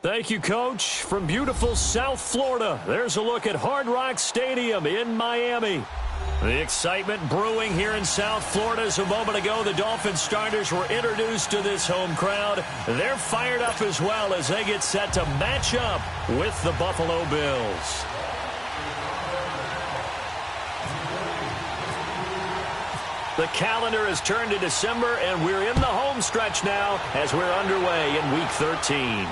Thank you, Coach. From beautiful South Florida, there's a look at Hard Rock Stadium in Miami. The excitement brewing here in South Florida. As a moment ago, the Dolphins starters were introduced to this home crowd. They're fired up as well as they get set to match up with the Buffalo Bills. The calendar has turned to December, and we're in the home stretch now as we're underway in Week 13.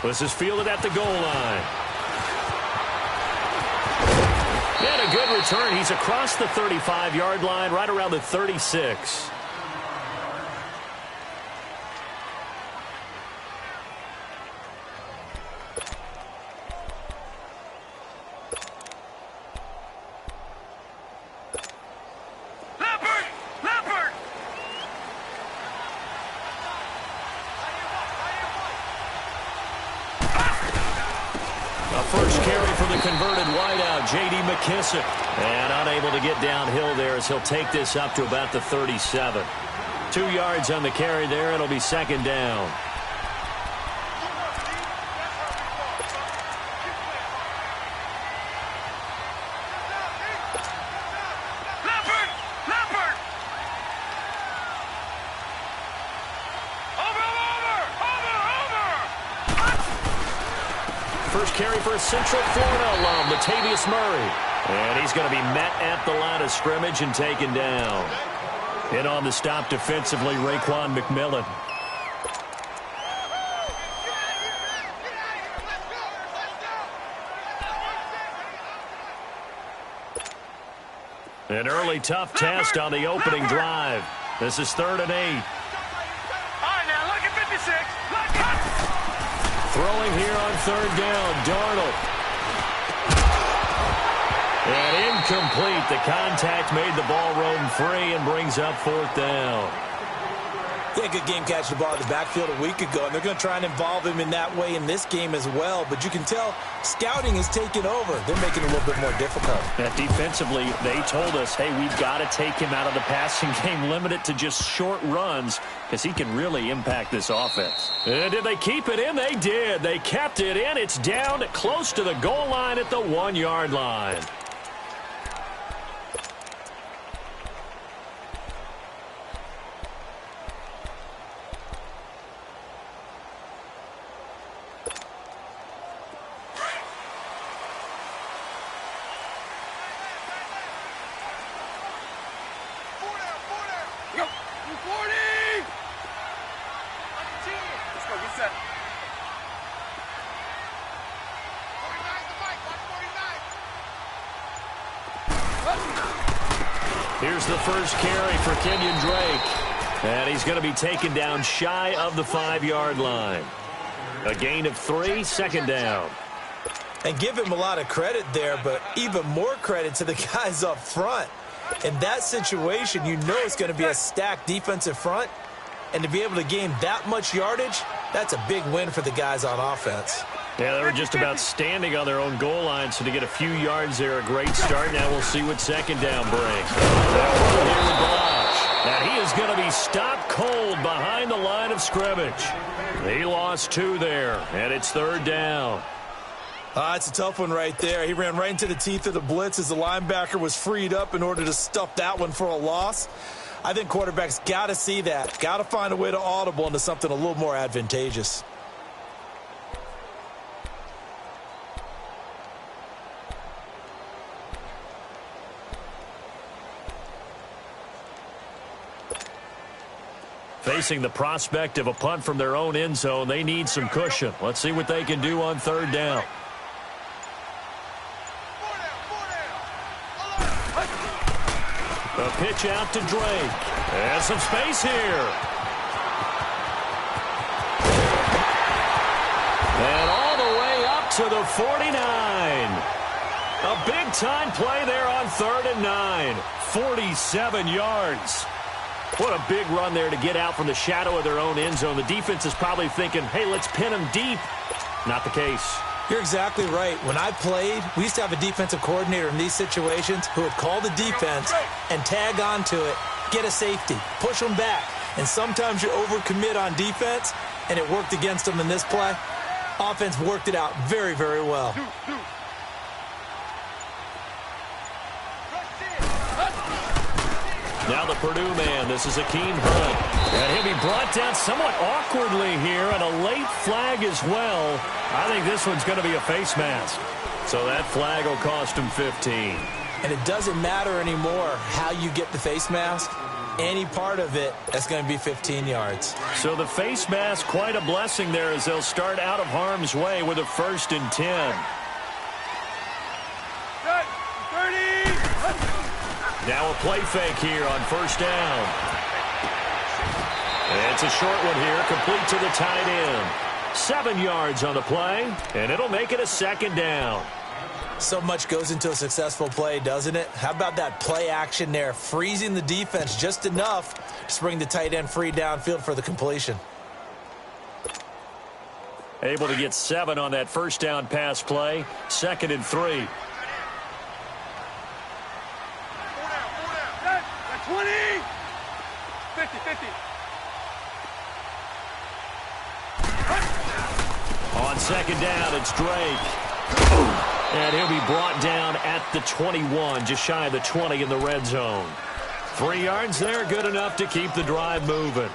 This is fielded at the goal line. And a good return. He's across the 35-yard line, right around the 36. First carry for the converted wideout, J.D. McKissick. And unable to get downhill there as he'll take this up to about the 37. 2 yards on the carry there. It'll be second down. First carry for a Central Florida alum, Latavius Murray. And he's going to be met at the line of scrimmage and taken down. In on the stop defensively, Raekwon McMillan. An early tough test on the opening drive. This is 3rd and 8. All right, now look at 56. Throwing here on 3rd down, Darnold. And incomplete. The contact made the ball roam free and brings up 4th down. Yeah, good game catching the ball in the backfield a week ago, and they're going to try and involve him in that way in this game as well. But you can tell scouting is taking over. They're making it a little bit more difficult. Defensively, they told us, hey, we've got to take him out of the passing game, limit it to just short runs, because he can really impact this offense. And did they keep it in? They did. They kept it in. It's down close to the goal line at the 1-yard line. Here's the first carry for Kenyon Drake. And he's going to be taken down shy of the 5-yard line. A gain of 3, second down. And give him a lot of credit there, but even more credit to the guys up front. In that situation, you know it's going to be a stacked defensive front. And to be able to gain that much yardage, that's a big win for the guys on offense. Yeah, they were just about standing on their own goal line, so to get a few yards there, a great start. Now we'll see what second down brings. And he is going to be stopped cold behind the line of scrimmage. He lost 2 there, and it's 3rd down. It's a tough one right there. He ran right into the teeth of the blitz as the linebacker was freed up in order to stuff that one for a loss. I think quarterbacks got to see that. Got to find a way to audible into something a little more advantageous. Facing the prospect of a punt from their own end zone, they need some cushion. Let's see what they can do on 3rd down. A pitch out to Drake. And some space here. And all the way up to the 49. A big-time play there on 3rd and 9. 47 yards. What a big run there to get out from the shadow of their own end zone. The defense is probably thinking, hey, let's pin them deep. Not the case. You're exactly right. When I played, we used to have a defensive coordinator in these situations who would call the defense and tag onto it, get a safety, push them back. And sometimes you overcommit on defense, and it worked against them in this play. Offense worked it out very, very well. Now the Purdue man, this is Akeem Hunt. And he'll be brought down somewhat awkwardly here, and a late flag as well. I think this one's going to be a face mask. So that flag will cost him 15. And it doesn't matter anymore how you get the face mask. Any part of it, that's going to be 15 yards. So the face mask, quite a blessing there as they'll start out of harm's way with a 1st and 10. 30. Now a play fake here on 1st down. And it's a short one here, complete to the tight end. 7 yards on the play, and it'll make it a 2nd down. So much goes into a successful play, doesn't it? How about that play action there, freezing the defense just enough to bring the tight end free downfield for the completion. Able to get 7 on that 1st down pass play, 2nd and 3. 20. 50. On 2nd down, it's Drake. And he'll be brought down at the 21, just shy of the 20 in the red zone. 3 yards there, good enough to keep the drive moving.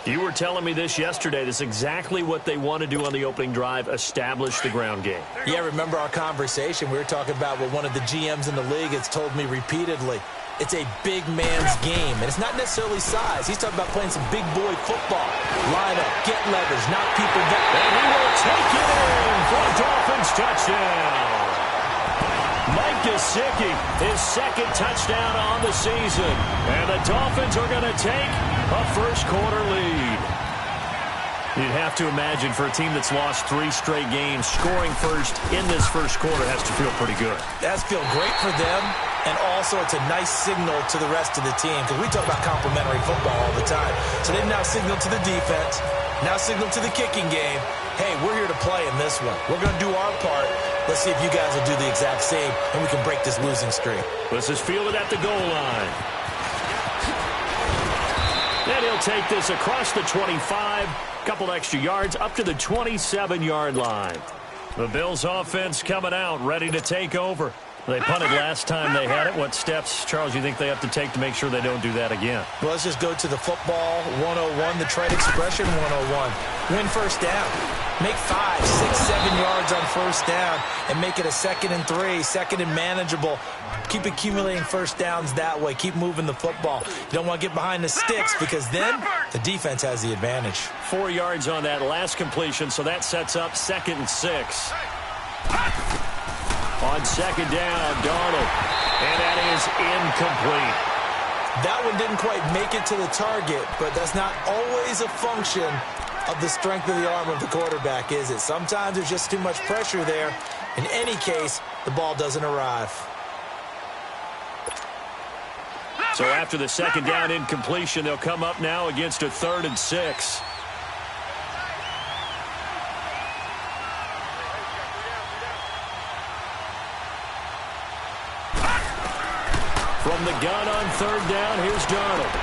You were telling me this yesterday. This is exactly what they want to do on the opening drive, establish the ground game. Yeah, remember our conversation? We were talking about what one of the GMs in the league has told me repeatedly. It's a big man's game, and it's not necessarily size. He's talking about playing some big boy football. Line up, get leverage, knock people down. And he will take it in for a Dolphins touchdown. Mike Gesicki, his 2nd touchdown on the season. And the Dolphins are going to take a 1st quarter lead. You'd have to imagine for a team that's lost 3 straight games, scoring first in this 1st quarter has to feel pretty good. That's feel great for them, and also it's a nice signal to the rest of the team, because we talk about complementary football all the time. So they've now signaled to the defense, now signaled to the kicking game, hey, we're here to play in this one. We're going to do our part. Let's see if you guys will do the exact same, and we can break this losing streak. This is fielded at the goal line. And he'll take this across the 25, couple extra yards up to the 27-yard line. The Bills offense coming out, ready to take over. They punted last time they had it. What steps, Charles, you think they have to take to make sure they don't do that again? Well, let's just go to the football 101, the trade expression 101. Win 1st down. Make 5, 6, 7 yards on 1st down and make it a 2nd and 3, 2nd and manageable. Keep accumulating 1st downs that way. Keep moving the football. You don't want to get behind the sticks because then the defense has the advantage. 4 yards on that last completion, so that sets up 2nd and 6. On 2nd down, Darnold. And that is incomplete. That one didn't quite make it to the target, but that's not always a function of the strength of the arm of the quarterback, is it? Sometimes there's just too much pressure there. In any case, the ball doesn't arrive. So after the 2nd down incompletion, they'll come up now against a 3rd and 6. From the gun on 3rd down, here's Darnold.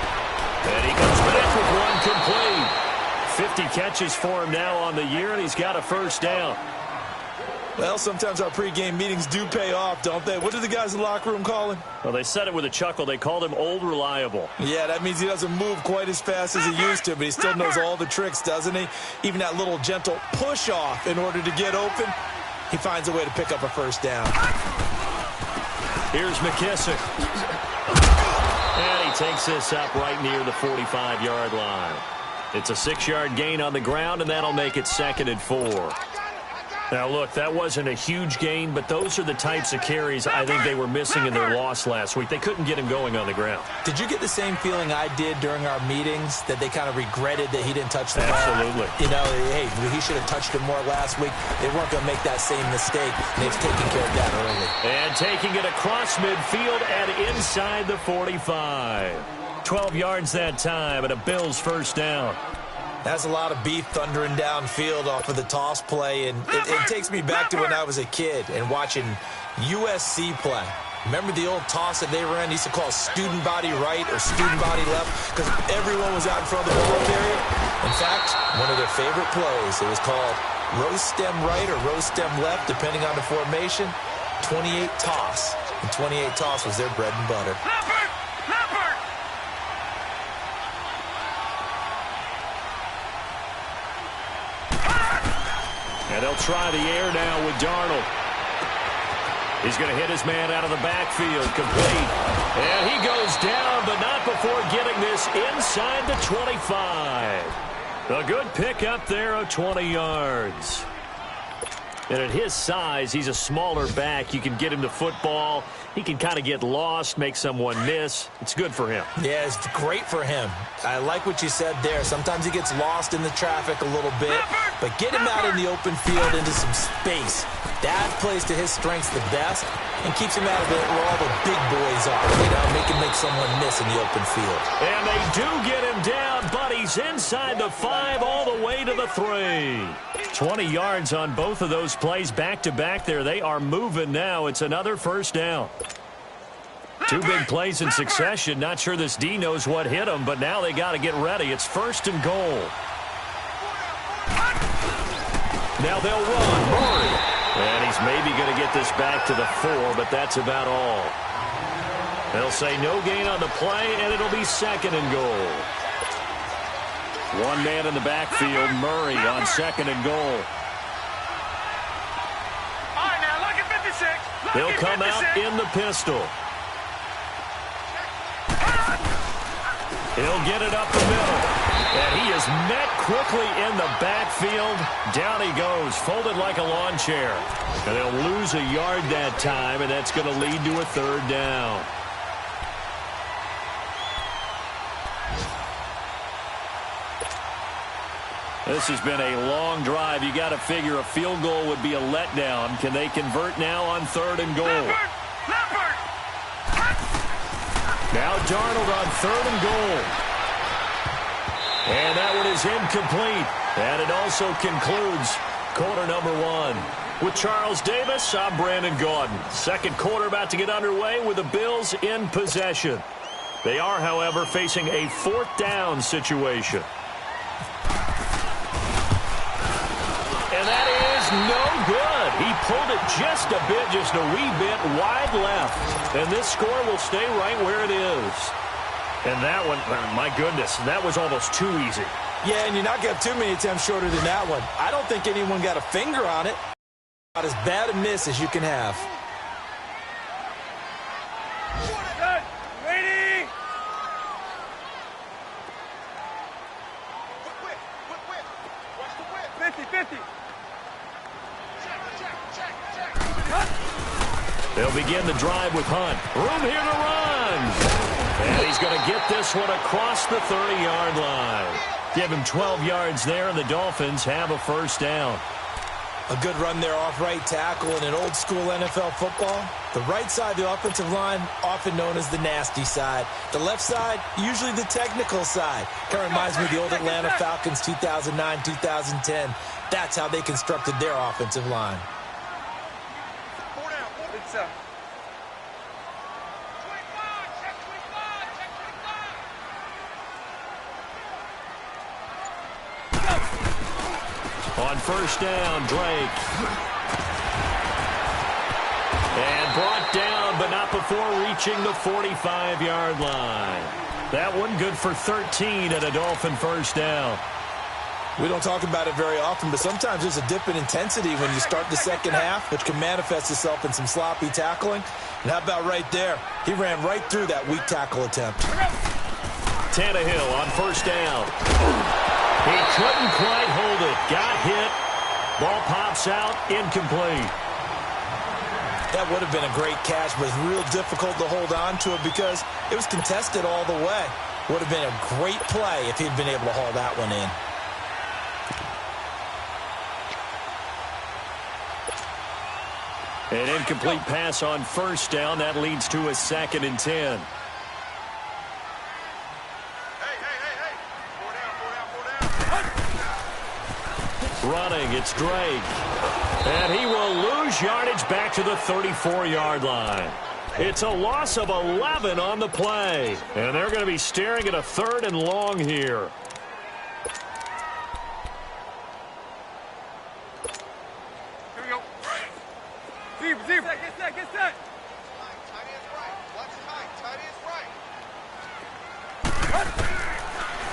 And he comes back with one complete. 50 catches for him now on the year, and he's got a 1st down. Well, sometimes our pregame meetings do pay off, don't they? What do the guys in the locker room call him? Well, they said it with a chuckle. They called him Old Reliable. Yeah, that means he doesn't move quite as fast as he used to, but he still knows all the tricks, doesn't he? Even that little gentle push-off in order to get open, he finds a way to pick up a 1st down. Here's McKissick. And he takes this up right near the 45-yard line. It's a 6-yard gain on the ground, and that'll make it 2nd and 4. Now, look, that wasn't a huge gain, but those are the types of carries I think they were missing in their loss last week. They couldn't get him going on the ground. Did you get the same feeling I did during our meetings, that they kind of regretted that he didn't touch the ball? Absolutely. You know, hey, he should have touched it more last week. They weren't going to make that same mistake, and they've taken care of that early. And taking it across midfield and inside the 45. 12 yards that time, and a Bills 1st down. That's a lot of beef thundering downfield off of the toss play, and it takes me back to when I was a kid and watching USC play. Remember the old toss that they ran? They used to call student body right or student body left because everyone was out in front of the ball area. In fact, one of their favorite plays, it was called Rose stem right or rose stem left, depending on the formation. 28 toss. And 28 toss was their bread and butter. Leopard! Leopard! And they'll try the air now with Darnold. He's going to hit his man out of the backfield, complete. And he goes down, but not before getting this inside the 25. A good pick up there of 20 yards. And at his size, he's a smaller back. You can get him the football. He can kind of get lost, make someone miss. It's good for him. Yeah, it's great for him. I like what you said there. Sometimes he gets lost in the traffic a little bit, but get him out in the open field into some space. That plays to his strengths the best and keeps him out of it where all the big boys are. You know, make someone miss in the open field. And they do get him down, but he's inside the 5 all the way to the 3. 20 yards on both of those plays back-to-back there. They are moving now. It's another first down. 2 big plays in succession. Not sure this D knows what hit him, but now they got to get ready. It's 1st and goal. Now they'll run. Murray. And he's maybe going to get this back to the 4, but that's about all. They'll say no gain on the play, and it'll be 2nd and goal. 1 man in the backfield, Murray on 2nd and goal. All right, now look at 56. They'll come out in the pistol. He'll get it up the middle. And he is met quickly in the backfield. Down he goes, folded like a lawn chair. And they'll lose a yard that time, and that's going to lead to a 3rd down. This has been a long drive. You got to figure a field goal would be a letdown. Can they convert now on 3rd and goal? Leopard! Leopard! Now Darnold on 3rd and goal. And that one is incomplete. And it also concludes quarter number 1. With Charles Davis, I'm Brandon Gaudin. 2nd quarter about to get underway with the Bills in possession. They are, however, facing a 4th down situation. And that is no good. He pulled it just a bit, just a wee bit wide left. And this score will stay right where it is. And that one, my goodness, that was almost too easy. Yeah, and you're not going to have too many attempts shorter than that one. I don't think anyone got a finger on it. About as bad a miss as you can have. Good. Ready? 50-50. They'll begin the drive with Hunt. Room here to run. And he's going to get this one across the 30-yard line. Give him 12 yards there, and the Dolphins have a 1st down. A good run there off right tackle in an old-school NFL football. The right side of the offensive line, often known as the nasty side. The left side, usually the technical side. Kind of reminds me of the old Atlanta Falcons 2009-2010. That's how they constructed their offensive line. It's up. On 1st down, Drake. And brought down, but not before reaching the 45-yard line. That one good for 13 and a Dolphin 1st down. We don't talk about it very often, but sometimes there's a dip in intensity when you start the 2nd half, which can manifest itself in some sloppy tackling. And how about right there? He ran right through that weak tackle attempt. Tannehill on 1st down. He couldn't quite hold it. Got hit. Ball pops out. Incomplete. That would have been a great catch, but it's real difficult to hold on to it because it was contested all the way. Would have been a great play if he'd been able to haul that one in. An incomplete pass on 1st down. That leads to a 2nd and 10. Running, it's Drake. And he will lose yardage back to the 34-yard line. It's a loss of 11 on the play. And they're going to be staring at a 3rd and long here. Receiver. Get set, get set. Tight is right. Watch tight. Tight is right.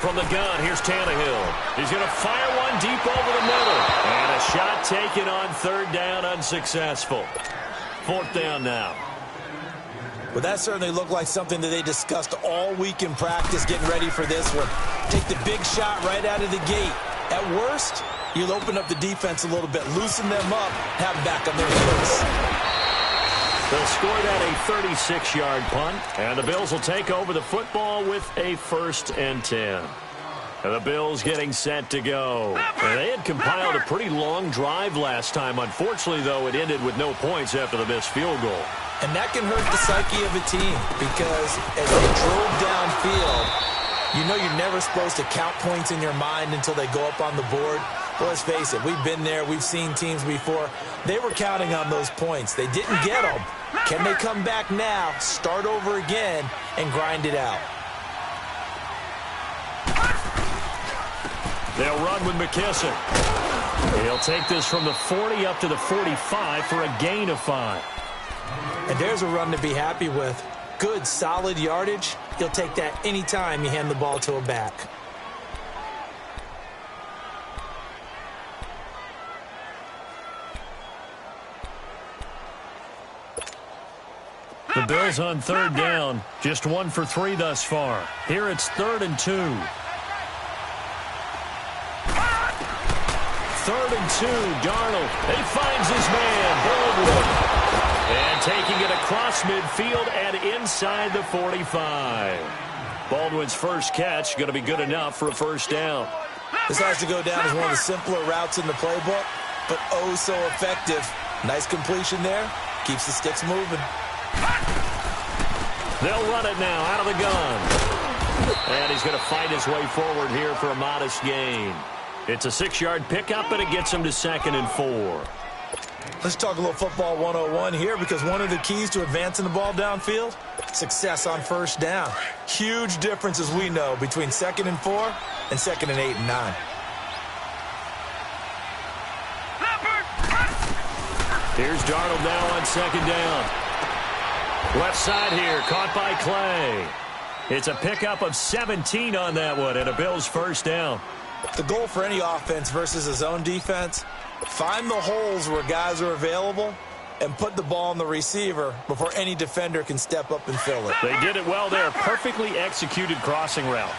From the gun, here's Tannehill. He's going to fire one deep over the middle. And a shot taken on third down, unsuccessful. Fourth down now. Well, that certainly looked like something that they discussed all week in practice getting ready for this one. Take the big shot right out of the gate. At worst, you'll open up the defense a little bit, loosen them up, have them back on their heels. They'll score that a 36-yard punt, and the Bills will take over the football with a 1st and 10. And the Bills getting set to go. And they had compiled a pretty long drive last time. Unfortunately, though, it ended with no points after the missed field goal. And that can hurt the psyche of a team because as they drove downfield, you know you're never supposed to count points in your mind until they go up on the board. Well, let's face it, we've been there. We've seen teams before. They were counting on those points. They didn't get them. Can they come back now, start over again, and grind it out? They'll run with McKissick. He'll take this from the 40 up to the 45 for a gain of 5. And there's a run to be happy with. Good, solid yardage. He'll take that anytime you hand the ball to a back. The Bills on third down, just 1 for 3 thus far. Here it's 3rd and 2. 3rd and 2, Darnold. He finds his man, Baldwin. And taking it across midfield and inside the 45. Baldwin's first catch going to be good enough for a 1st down. This has to go down as one of the simpler routes in the playbook, but oh so effective. Nice completion there. Keeps the sticks moving. They'll run it now out of the gun. And he's going to fight his way forward here for a modest gain. It's a 6-yard pickup, and it gets him to 2nd and 4. Let's talk a little football 101 here because one of the keys to advancing the ball downfield, success on 1st down. Huge difference, as we know, between 2nd and 4 and 2nd and 8 and 9. Here's Darnold now on 2nd down. Left side here, caught by Clay. It's a pickup of 17 on that one, and a Bills 1st down. The goal for any offense versus a zone defense, find the holes where guys are available and put the ball on the receiver before any defender can step up and fill it. They did it well there. Perfectly executed crossing route.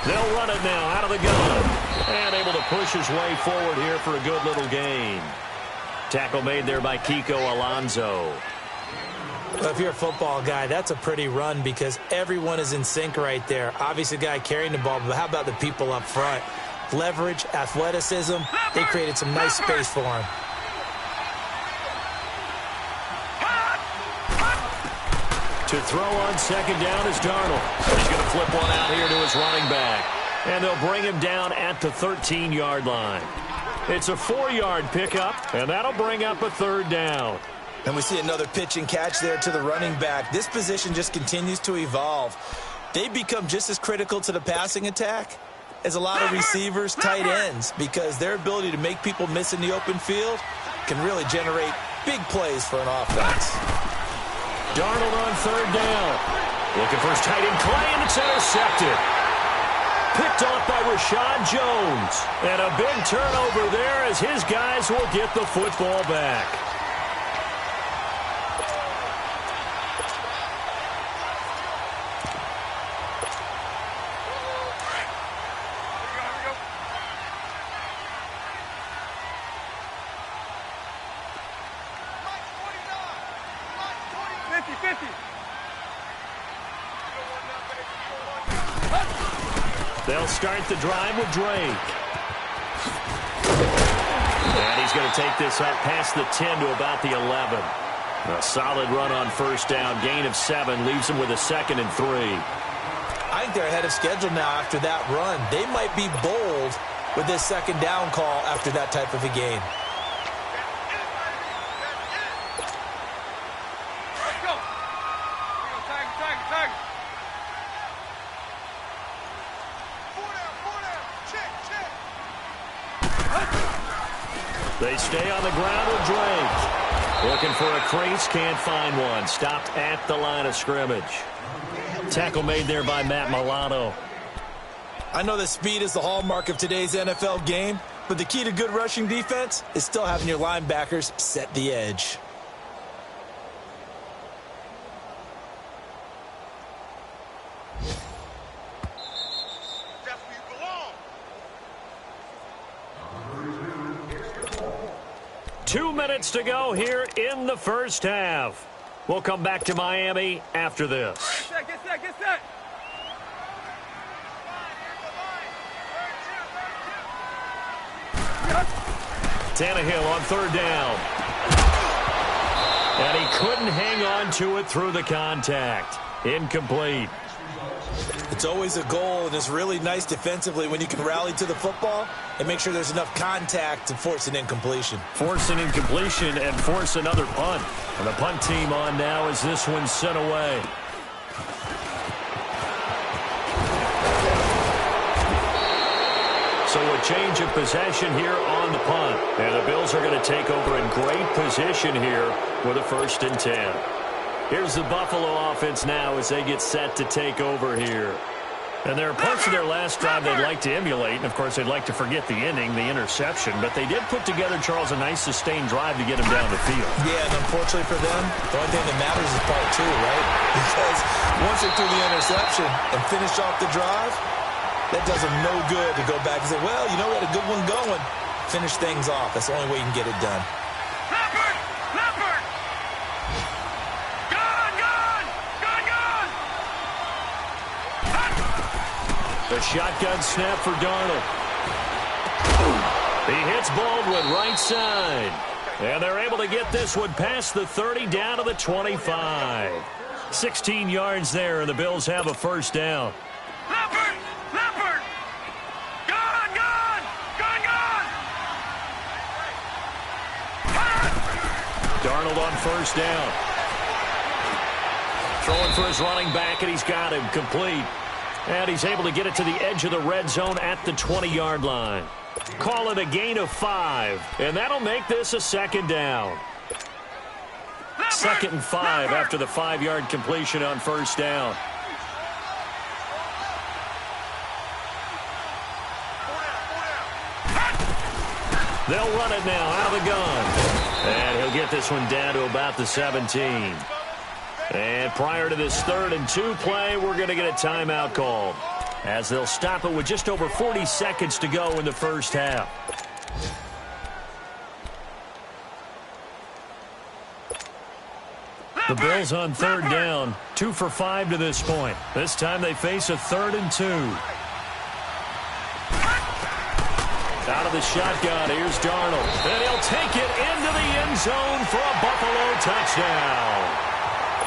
They'll run it now out of the gun. And able to push his way forward here for a good little gain. Tackle made there by Kiko Alonso. Well, if you're a football guy, that's a pretty run because everyone is in sync right there. Obviously, the guy carrying the ball, but how about the people up front? Leverage, athleticism, they created some nice space for him. To throw on 2nd down is Darnold. He's going to flip one out here to his running back. And they'll bring him down at the 13-yard line. It's a 4-yard pickup, and that'll bring up a 3rd down. And we see another pitch and catch there to the running back. This position just continues to evolve. They become just as critical to the passing attack as a lot of receivers, tight ends, because their ability to make people miss in the open field can really generate big plays for an offense. Darnold on 3rd down. Looking for his tight end, Clay, and it's intercepted. Picked off by Rashad Jones. And a big turnover there as his guys will get the football back. They'll start the drive with Drake. And he's going to take this up past the 10 to about the 11. A solid run on 1st down. Gain of 7 leaves him with a 2nd and 3. I think they're ahead of schedule now after that run. They might be bold with this 2nd down call after that type of a game. They stay on the ground with Drake. Looking for a crease, can't find one. Stopped at the line of scrimmage. Tackle made there by Matt Milano. I know that speed is the hallmark of today's NFL game, but the key to good rushing defense is still having your linebackers set the edge. That's where you belong. 2 minutes to go here in the first half. We'll come back to Miami after this. Get set, get set, get set. Tannehill on third down. And he couldn't hang on to it through the contact. Incomplete. It's always a goal, and it's really nice defensively when you can rally to the football and make sure there's enough contact to force an incompletion. Force an incompletion and force another punt. And the punt team on now as this one's sent away. So a change of possession here on the punt. And the Bills are going to take over in great position here with a 1st and 10. Here's the Buffalo offense now as they get set to take over here. And there are parts of their last drive they'd like to emulate. And, of course, they'd like to forget the ending, the interception. But they did put together, Charles, a nice sustained drive to get them down the field. Yeah, and unfortunately for them, the only thing that matters is part 2, right? Because once they threw the interception and finished off the drive, that does them no good to go back and say, well, you know, we had a good one going. Finish things off. That's the only way you can get it done. Leopard! Leopard! Gone! Gone! Gone! Gone! The shotgun snap for Darnold. He hits Baldwin right side. And they're able to get this one past the 30 down to the 25. 16 yards there, and the Bills have a 1st down. Leopard! Leopard! Gone! Gone! Gone! Gone! Darnold on 1st down. Throwing for his running back, and he's got him complete. And he's able to get it to the edge of the red zone at the 20-yard line. Call it a gain of 5, and that'll make this a 2nd down. 2nd and 5 after the 5-yard completion on 1st down. They'll run it now out of the gun. And he'll get this one down to about the 17. And prior to this 3rd and 2 play, we're going to get a timeout call, as they'll stop it with just over 40 seconds to go in the first half. The Bills on 3rd down, 2 for 5 to this point. This time they face a 3rd and 2. Out of the shotgun, here's Darnold. And he'll take it into the end zone for a Buffalo touchdown.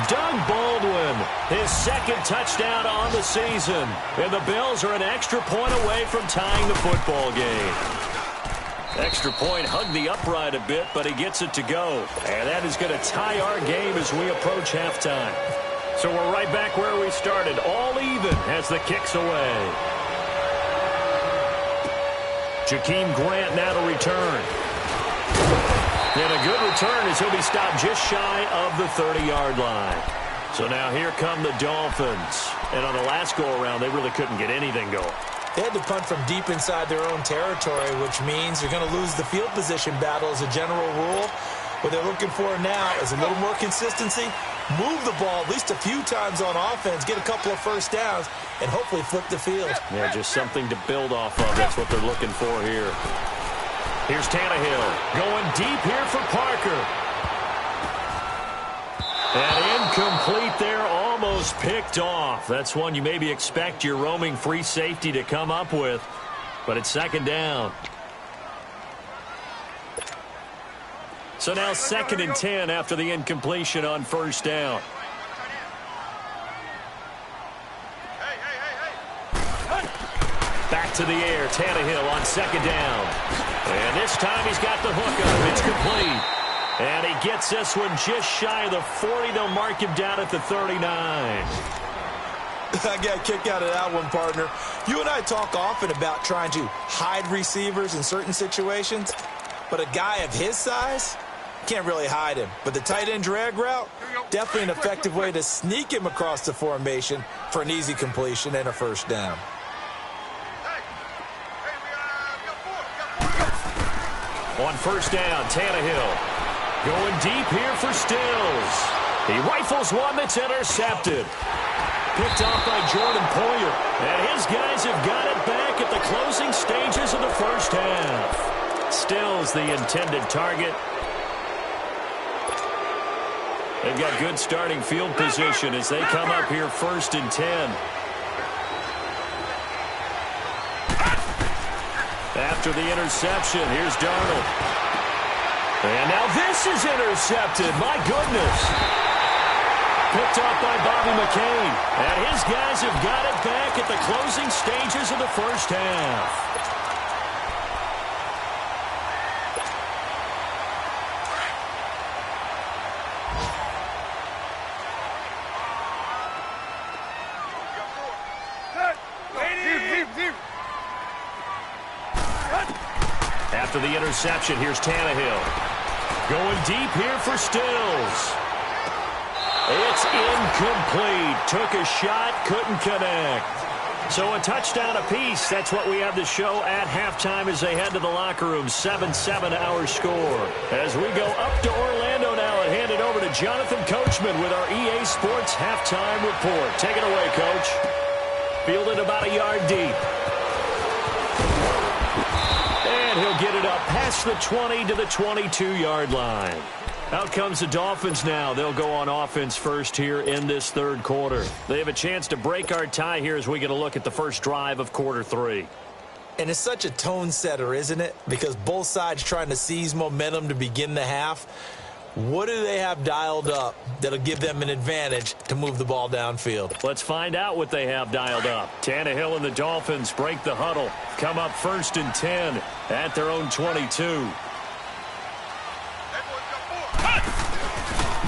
Doug Baldwin, his 2nd touchdown on the season. And the Bills are an extra point away from tying the football game. Extra point hugged the upright a bit, but he gets it to go. And that is going to tie our game as we approach halftime. So we're right back where we started, all even as the kick's away. Jakeem Grant now to return. And a good return as he'll be stopped just shy of the 30-yard line. So now here come the Dolphins. And on the last go-around, they really couldn't get anything going. They had to punt from deep inside their own territory, which means they're going to lose the field position battle as a general rule. What they're looking for now is a little more consistency, move the ball at least a few times on offense, get a couple of 1st downs, and hopefully flip the field. Yeah, just something to build off of. That's what they're looking for here. Here's Tannehill going deep here for Parker. And incomplete there, almost picked off. That's one you maybe expect your roaming free safety to come up with, but it's 2nd down. So now 2nd and 10 after the incompletion on 1st down. Back to the air, Tannehill on 2nd down. And this time he's got the hook up. It's complete. And he gets this one just shy of the 40. They'll mark him down at the 39. I got a kick out of that one, partner. You and I talk often about trying to hide receivers in certain situations. but a guy of his size can't really hide him. But the tight end drag route, definitely an effective way to sneak him across the formation for an easy completion and a first down. On first down, Tannehill going deep here for Stills. He rifles one that's intercepted. Picked off by Jordan Poyer. And his guys have got it back at the closing stages of the first half. Stills the intended target. They've got good starting field position as they come up here 1st and 10. After the interception, here's Darnold. And now this is intercepted. My goodness. Picked off by Bobby McCain. And his guys have got it back at the closing stages of the first half. After the interception, here's Tannehill. Going deep here for Stills. It's incomplete. Took a shot, couldn't connect. So a touchdown apiece. That's what we have to show at halftime as they head to the locker room. 7-7 our score. As we go up to Orlando now and hand it over to Jonathan Coachman with our EA Sports halftime report. Take it away, Coach. Fielded about a yard deep. And he'll get it up past the 20 to the 22-yard line. Out comes the Dolphins now. They'll go on offense first here in this third quarter. They have a chance to break our tie here as we get a look at the first drive of quarter 3. And it's such a tone setter, isn't it? Because both sides trying to seize momentum to begin the half. What do they have dialed up that'll give them an advantage to move the ball downfield? Let's find out what they have dialed up. Tannehill and the Dolphins break the huddle. Come up 1st and 10 at their own 22.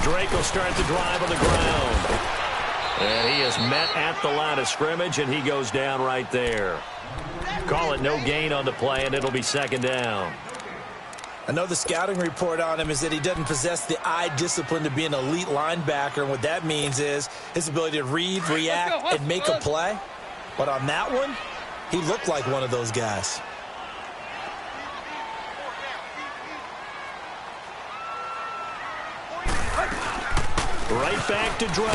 Drake will start the drive on the ground. And he is met at the line of scrimmage, and he goes down right there. Call it no gain on the play, and it'll be 2nd down. I know the scouting report on him is that he doesn't possess the eye discipline to be an elite linebacker. And what that means is his ability to read, react, and make a play. But on that one, he looked like one of those guys. Right back to Drake.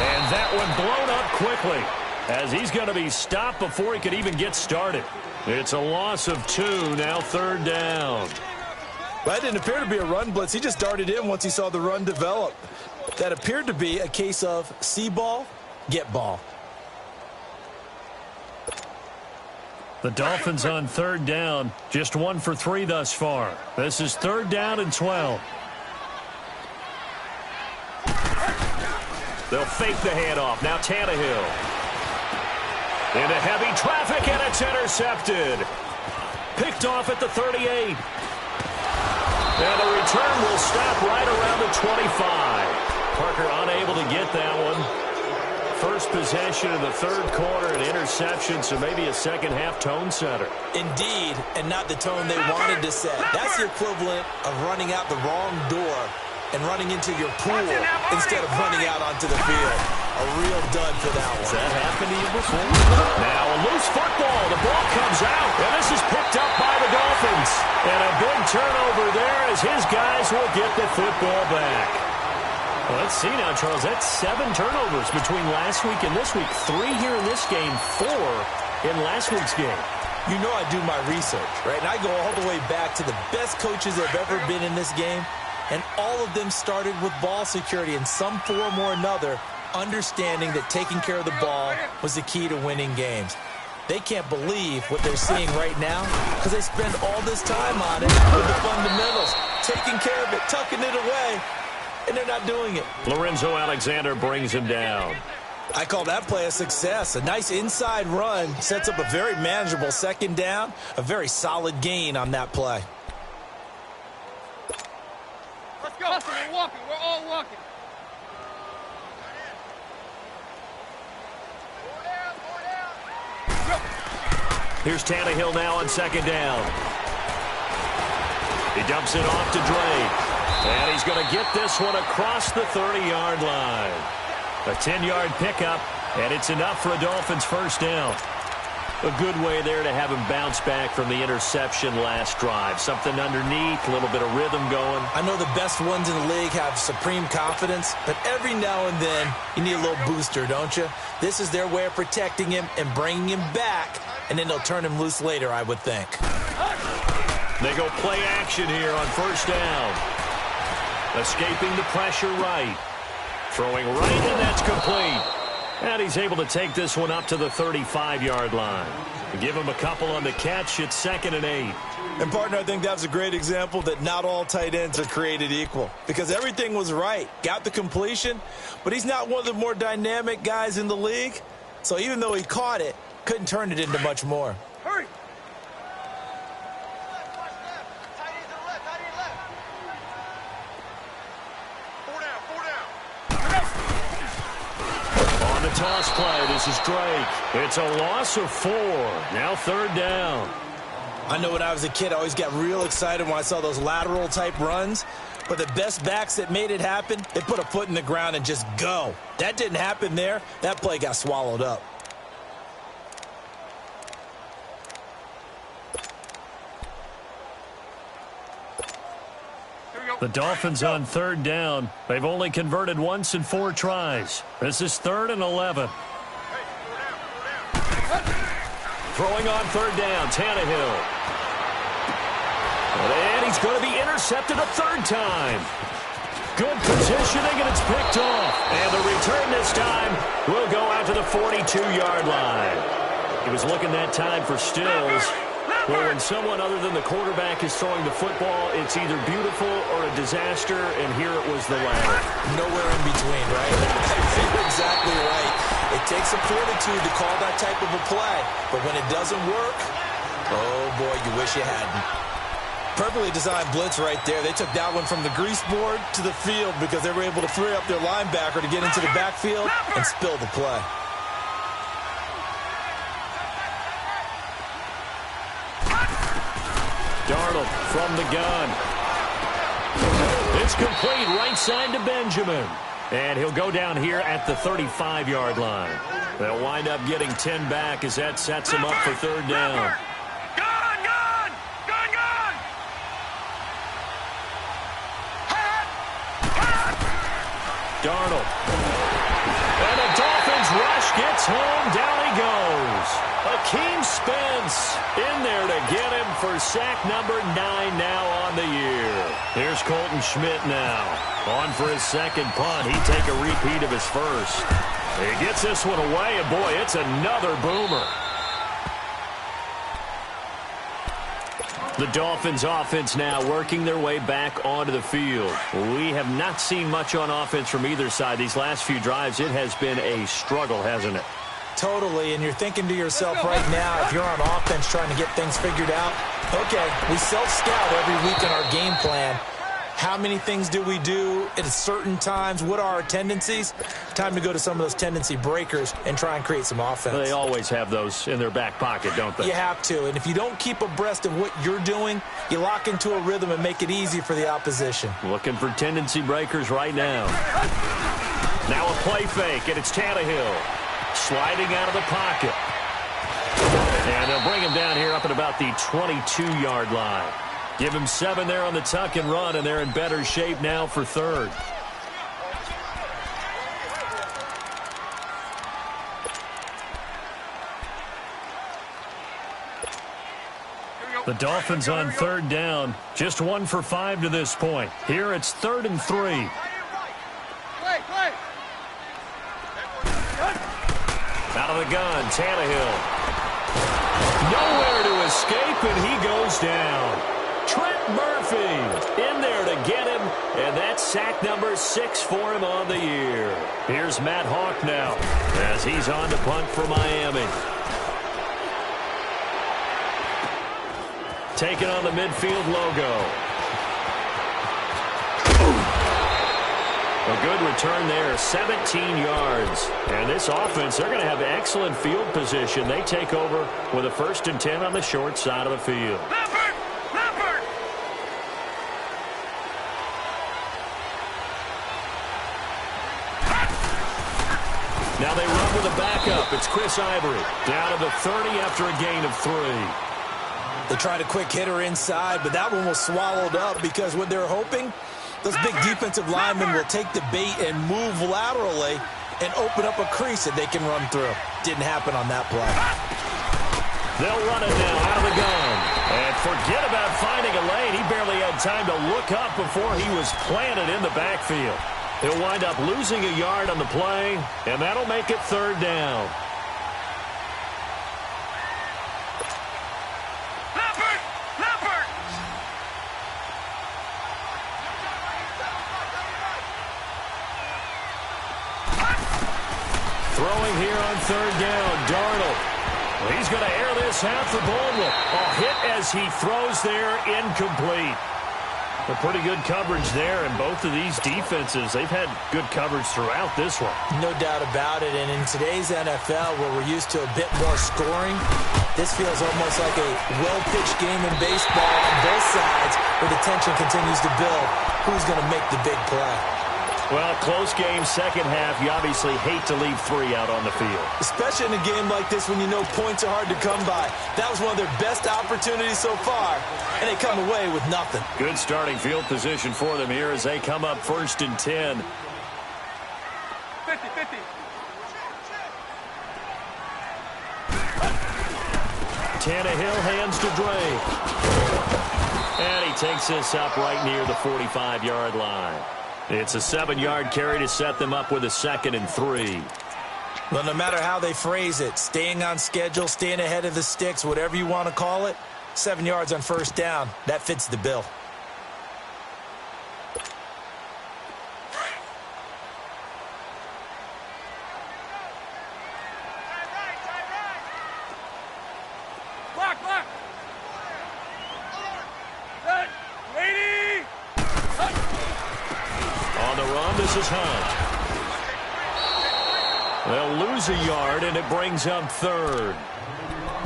And that one blown up quickly as he's going to be stopped before he could even get started. It's a loss of 2, now 3rd down. That didn't appear to be a run blitz. He just darted in once he saw the run develop. That appeared to be a case of see ball, get ball. The Dolphins on 3rd down, just 1 for 3 thus far. This is 3rd down and 12. They'll fake the handoff. Now Tannehill. Into heavy traffic, and it's intercepted. Picked off at the 38. And the return will stop right around the 25. Parker unable to get that one. First possession of the third quarter, an interception, so maybe a second-half tone setter. Indeed, and not the tone they wanted to set. That's the equivalent of running out the wrong door and running into your pool instead of running out onto the field. A real dud for that one. Has that happened to you before? Now a loose football. The ball comes out, and this is picked up by the Dolphins. And a big turnover there as his guys will get the football back. Well, let's see now, Charles. That's 7 turnovers between last week and this week. 3 here in this game, 4 in last week's game. You know I do my research, right? And I go all the way back to the best coaches that have ever been in this game. And all of them started with ball security in some form or another, understanding that taking care of the ball was the key to winning games. They can't believe what they're seeing right now because they spend all this time on it with the fundamentals, taking care of it, tucking it away, and they're not doing it. Lorenzo Alexander brings him down. I call that play a success. A nice inside run sets up a very manageable 2nd down, a very solid gain on that play. Let's go. We're walking. We're all walking. Here's Tannehill now on 2nd down. He dumps it off to Drake. And he's going to get this one across the 30-yard line. A 10-yard pickup, and it's enough for a Dolphins first down. A good way there to have him bounce back from the interception last drive. Something underneath, a little bit of rhythm going. I know the best ones in the league have supreme confidence, but every now and then you need a little booster, don't you? This is their way of protecting him and bringing him back, and then they'll turn him loose later, I would think. They go play action here on first down. Escaping the pressure right. Throwing right, and that's complete. And he's able to take this one up to the 35-yard line. Give him a couple on the catch. It's 2nd and 8. And, partner, I think that was a great example that not all tight ends are created equal. Because everything was right. Got the completion, but he's not one of the more dynamic guys in the league. So even though he caught it, couldn't turn it into much more. Hurry. On the toss play, this is Drake. It's a loss of 4. Now 3rd down. I know when I was a kid, I always got real excited when I saw those lateral-type runs. But the best backs that made it happen, they put a foot in the ground and just go. That didn't happen there. That play got swallowed up. The Dolphins on 3rd down. They've only converted once in 4 tries. This is 3rd and 11. Throwing on 3rd down, Tannehill. And he's going to be intercepted a 3rd time. Good positioning, and it's picked off. And the return this time will go out to the 42-yard line. He was looking that time for stills. Well, when someone other than the quarterback is throwing the football, it's either beautiful or a disaster, and here it was the latter. Nowhere in between, right? You're exactly right. It takes some fortitude to call that type of a play, but when it doesn't work, oh boy, you wish you hadn't. Perfectly designed blitz right there. They took that one from the grease board to the field because they were able to free up their linebacker to get into the backfield and spill the play. Darnold from the gun. It's complete right side to Benjamin. And he'll go down here at the 35-yard line. They'll wind up getting 10 back as that sets him up for 3rd down. Gun! Darnold. And the Dolphins rush gets home. Down he goes. Akeem Spence in there to get him for sack number 9 now on the year. Here's Colton Schmidt now. On for his 2nd punt. He'd take a repeat of his first. He gets this one away, and boy, it's another boomer. The Dolphins offense now working their way back onto the field. We have not seen much on offense from either side. These last few drives, it has been a struggle, hasn't it? Totally, and you're thinking to yourself right now, if you're on offense trying to get things figured out, okay, we self-scout every week in our game plan. How many things do we do at certain times? What are our tendencies? Time to go to some of those tendency breakers and try and create some offense. They always have those in their back pocket, don't they? You have to, and if you don't keep abreast of what you're doing, you lock into a rhythm and make it easy for the opposition. Looking for tendency breakers right now. Now a play fake, and it's Tannehill sliding out of the pocket. And they'll bring him down here up at about the 22-yard line. Give him 7 there on the tuck and run, and they're in better shape now for 3rd. The Dolphins on 3rd down. Just 1 for 5 to this point. Here it's 3rd and 3. Play! Out of the gun, Tannehill. Nowhere to escape, and he goes down. Trent Murphy in there to get him, and that's sack number 6 for him on the year. Here's Matt Hawk now as he's on to punt for Miami. Taking on the midfield logo. A good return there, 17 yards. And this offense, they're going to have excellent field position. They take over with a 1st and 10 on the short side of the field. Now they run with a backup. It's Chris Ivory. Down to the 30 after a gain of 3. They tried a quick hitter inside, but that one was swallowed up because what they're hoping, those big defensive linemen will take the bait and move laterally and open up a crease that they can run through. Didn't happen on that play. They'll run it now out of the gun. And forget about finding a lane. He barely had time to look up before he was planted in the backfield. He'll wind up losing a yard on the play, and that'll make it 3rd down. Throwing here on 3rd down, Darnold. He's going to air this out for Baldwin. A hit as he throws there, incomplete. A pretty good coverage there, and both of these defenses, they've had good coverage throughout this one. No doubt about it, and in today's NFL, where we're used to a bit more scoring, this feels almost like a well-pitched game in baseball on both sides, where the tension continues to build. Who's going to make the big play? Well, close game, second half. You obviously hate to leave 3 out on the field. Especially in a game like this when you know points are hard to come by. That was one of their best opportunities so far, and they come away with nothing. Good starting field position for them here as they come up 1st and 10. 50-50. Tannehill hands to Drake. And he takes this up right near the 45-yard line. It's a 7-yard carry to set them up with a 2nd and 3. Well, no matter how they phrase it, staying on schedule, staying ahead of the sticks, whatever you want to call it, 7 yards on 1st down, that fits the bill. This is Hunt. They'll lose a yard, and it brings up 3rd.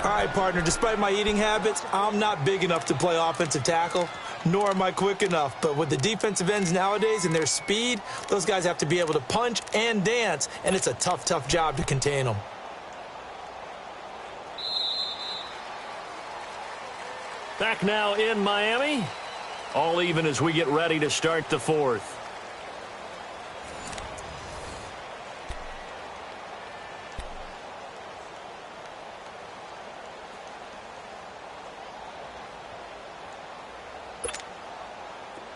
All right, partner, despite my eating habits, I'm not big enough to play offensive tackle, nor am I quick enough. But with the defensive ends nowadays and their speed, those guys have to be able to punch and dance, and it's a tough, tough job to contain them. Back now in Miami. All even as we get ready to start the 4th.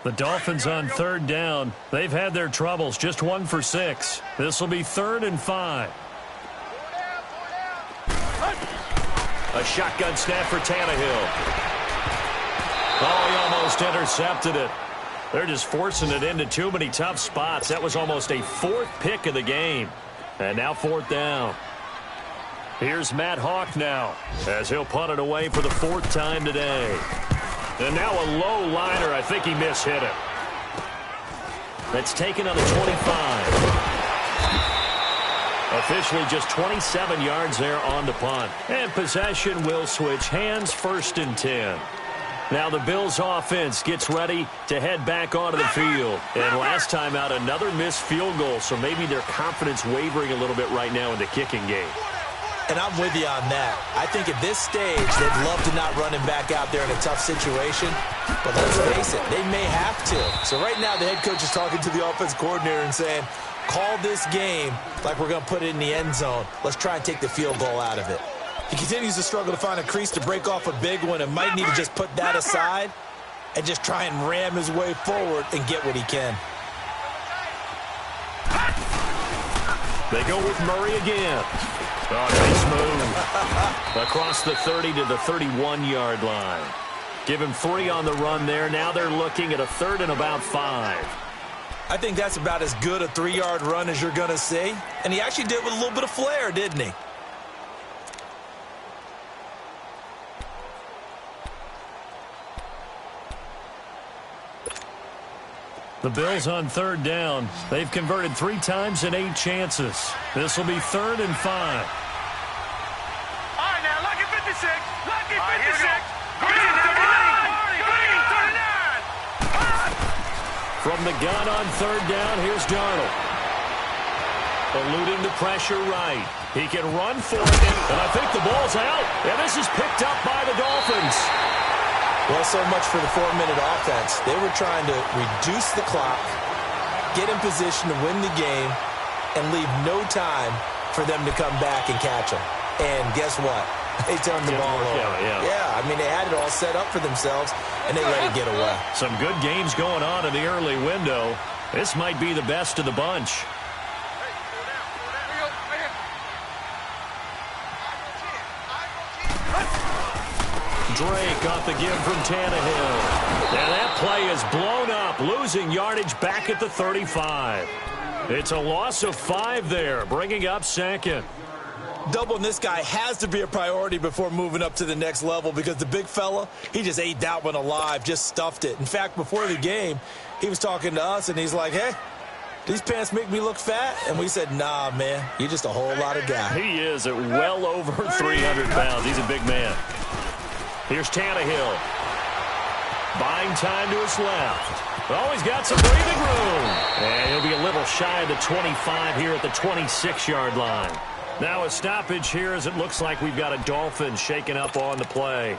The Dolphins on 3rd down. They've had their troubles, just 1 for 6. This will be 3rd and 5. A shotgun snap for Tannehill. Oh, he almost intercepted it. They're just forcing it into too many tough spots. That was almost a 4th pick of the game. And now 4th down. Here's Matt Hawk now, as he'll punt it away for the 4th time today. And now a low liner. I think he mishit it. That's taken on the 25. Officially just 27 yards there on the punt. And possession will switch hands, 1st and 10. Now the Bills offense gets ready to head back onto the field. And last time out, another missed field goal. So maybe their confidence wavering a little bit right now in the kicking game. And I'm with you on that. I think at this stage, they'd love to not run him back out there in a tough situation. But let's face it, they may have to. So right now, the head coach is talking to the offense coordinator and saying, call this game like we're going to put it in the end zone. Let's try and take the field goal out of it. He continues to struggle to find a crease to break off a big one and might need to just put that aside and just try and ram his way forward and get what he can. They go with Murray again. Oh, nice move. Across the 30 to the 31-yard line. Give him 3 on the run there. Now they're looking at a 3rd and about 5. I think that's about as good a 3-yard run as you're going to see. And he actually did it with a little bit of flair, didn't he? The Bills on 3rd down. They've converted 3 times in 8 chances. This will be 3rd and 5. All right, now, lucky 56. Lucky 56. Green, 39. From the gun on 3rd down, here's Darnold. Eluding the pressure right. He can run for it, and I think the ball's out. And this is picked up by the Dolphins. Well, so much for the 4-minute offense. They were trying to reduce the clock, get in position to win the game, and leave no time for them to come back and catch them. And guess what? They turned the ball over. Yeah, I mean, they had it all set up for themselves, and they let it get away. Some good games going on in the early window. This might be the best of the bunch. Drake off the give from Tannehill. And that play is blown up, losing yardage back at the 35. It's a loss of 5 there, bringing up second. Doubling this guy has to be a priority before moving up to the next level because the big fella, he just ate that one alive, just stuffed it. In fact, before the game, he was talking to us, and he's like, hey, these pants make me look fat? And we said, nah, man, you're just a whole lot of guy. He is at well over 300 pounds. He's a big man. Here's Tannehill. Buying time to his left. Oh, he's got some breathing room. And he'll be a little shy of the 25 here at the 26-yard line. Now a stoppage here as it looks like we've got a Dolphin shaking up on the play.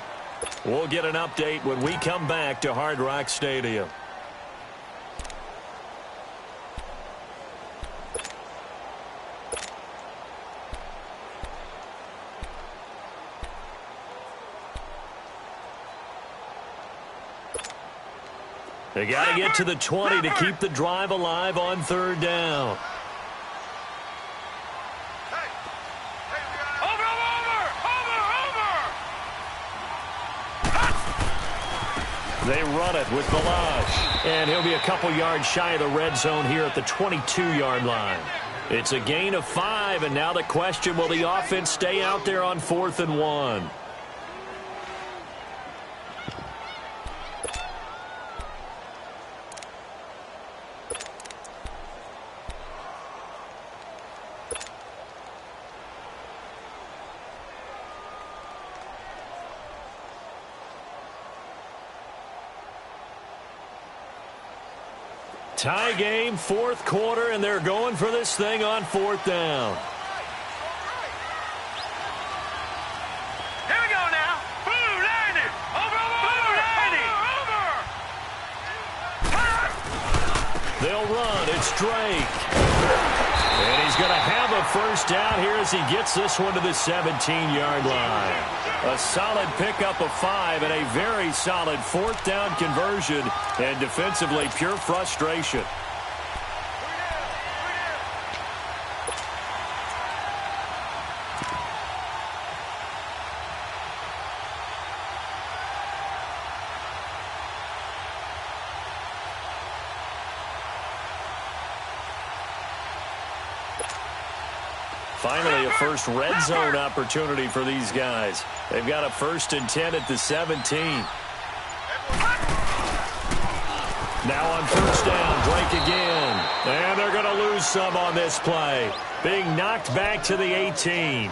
We'll get an update when we come back to Hard Rock Stadium. They got to get to the 20 to keep the drive alive on 3rd down. They run it with Balazs. And he'll be a couple yards shy of the red zone here at the 22-yard line. It's a gain of 5, and now the question, will the offense stay out there on 4th and 1? Tie game, 4th quarter, and they're going for this thing on 4th down. Here we go now. Blue landed. Over. They'll run. It's Drake. And he's going to have a first down here as he gets this one to the 17-yard line. A solid pickup of 5 and a very solid 4th down conversion, and defensively pure frustration. Finally, a first red zone opportunity for these guys. They've got a 1st and 10 at the 17. Now on 1st down, Drake again. And they're going to lose some on this play. Being knocked back to the 18.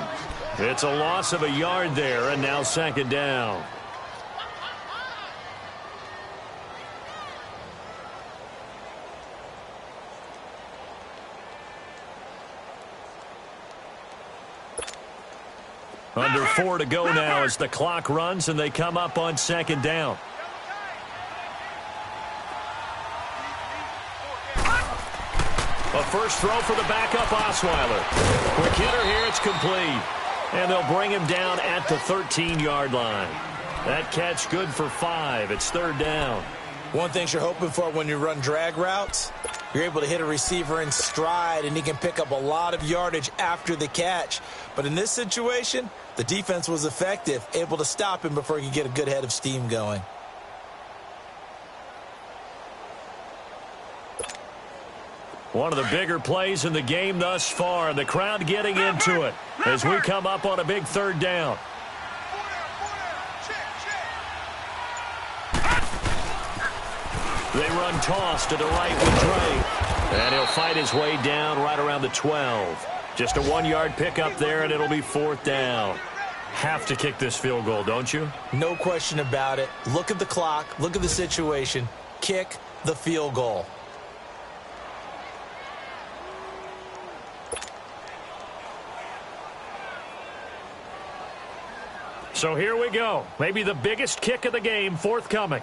It's a loss of a yard there, and now 2nd down. Under 4 to go now as the clock runs and they come up on 2nd down. A first throw for the backup Osweiler. Quick hitter here, it's complete. And they'll bring him down at the 13-yard line. That catch good for 5. It's 3rd down. One thing you're hoping for when you run drag routes, you're able to hit a receiver in stride, and he can pick up a lot of yardage after the catch. But in this situation, the defense was effective, able to stop him before he could get a good head of steam going. One of the bigger plays in the game thus far. The crowd getting into it as we come up on a big 3rd down. They run toss to the right with Drake. And he'll fight his way down right around the 12. Just a 1-yard pickup there, and it'll be 4th down. Have to kick this field goal, don't you? No question about it. Look at the clock. Look at the situation. Kick the field goal. So here we go. Maybe the biggest kick of the game forthcoming.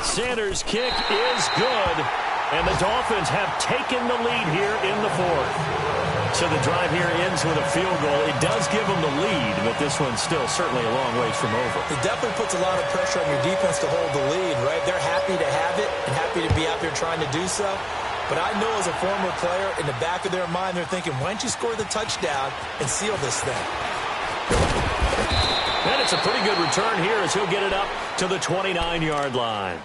Sanders' kick is good, and the Dolphins have taken the lead here in the fourth. So the drive here ends with a field goal. It does give them the lead, but this one's still certainly a long ways from over. It definitely puts a lot of pressure on your defense to hold the lead, right? They're happy to have it and happy to be out there trying to do so. But I know as a former player, in the back of their mind, they're thinking, why don't you score the touchdown and seal this thing? And it's a pretty good return here as he'll get it up to the 29-yard line.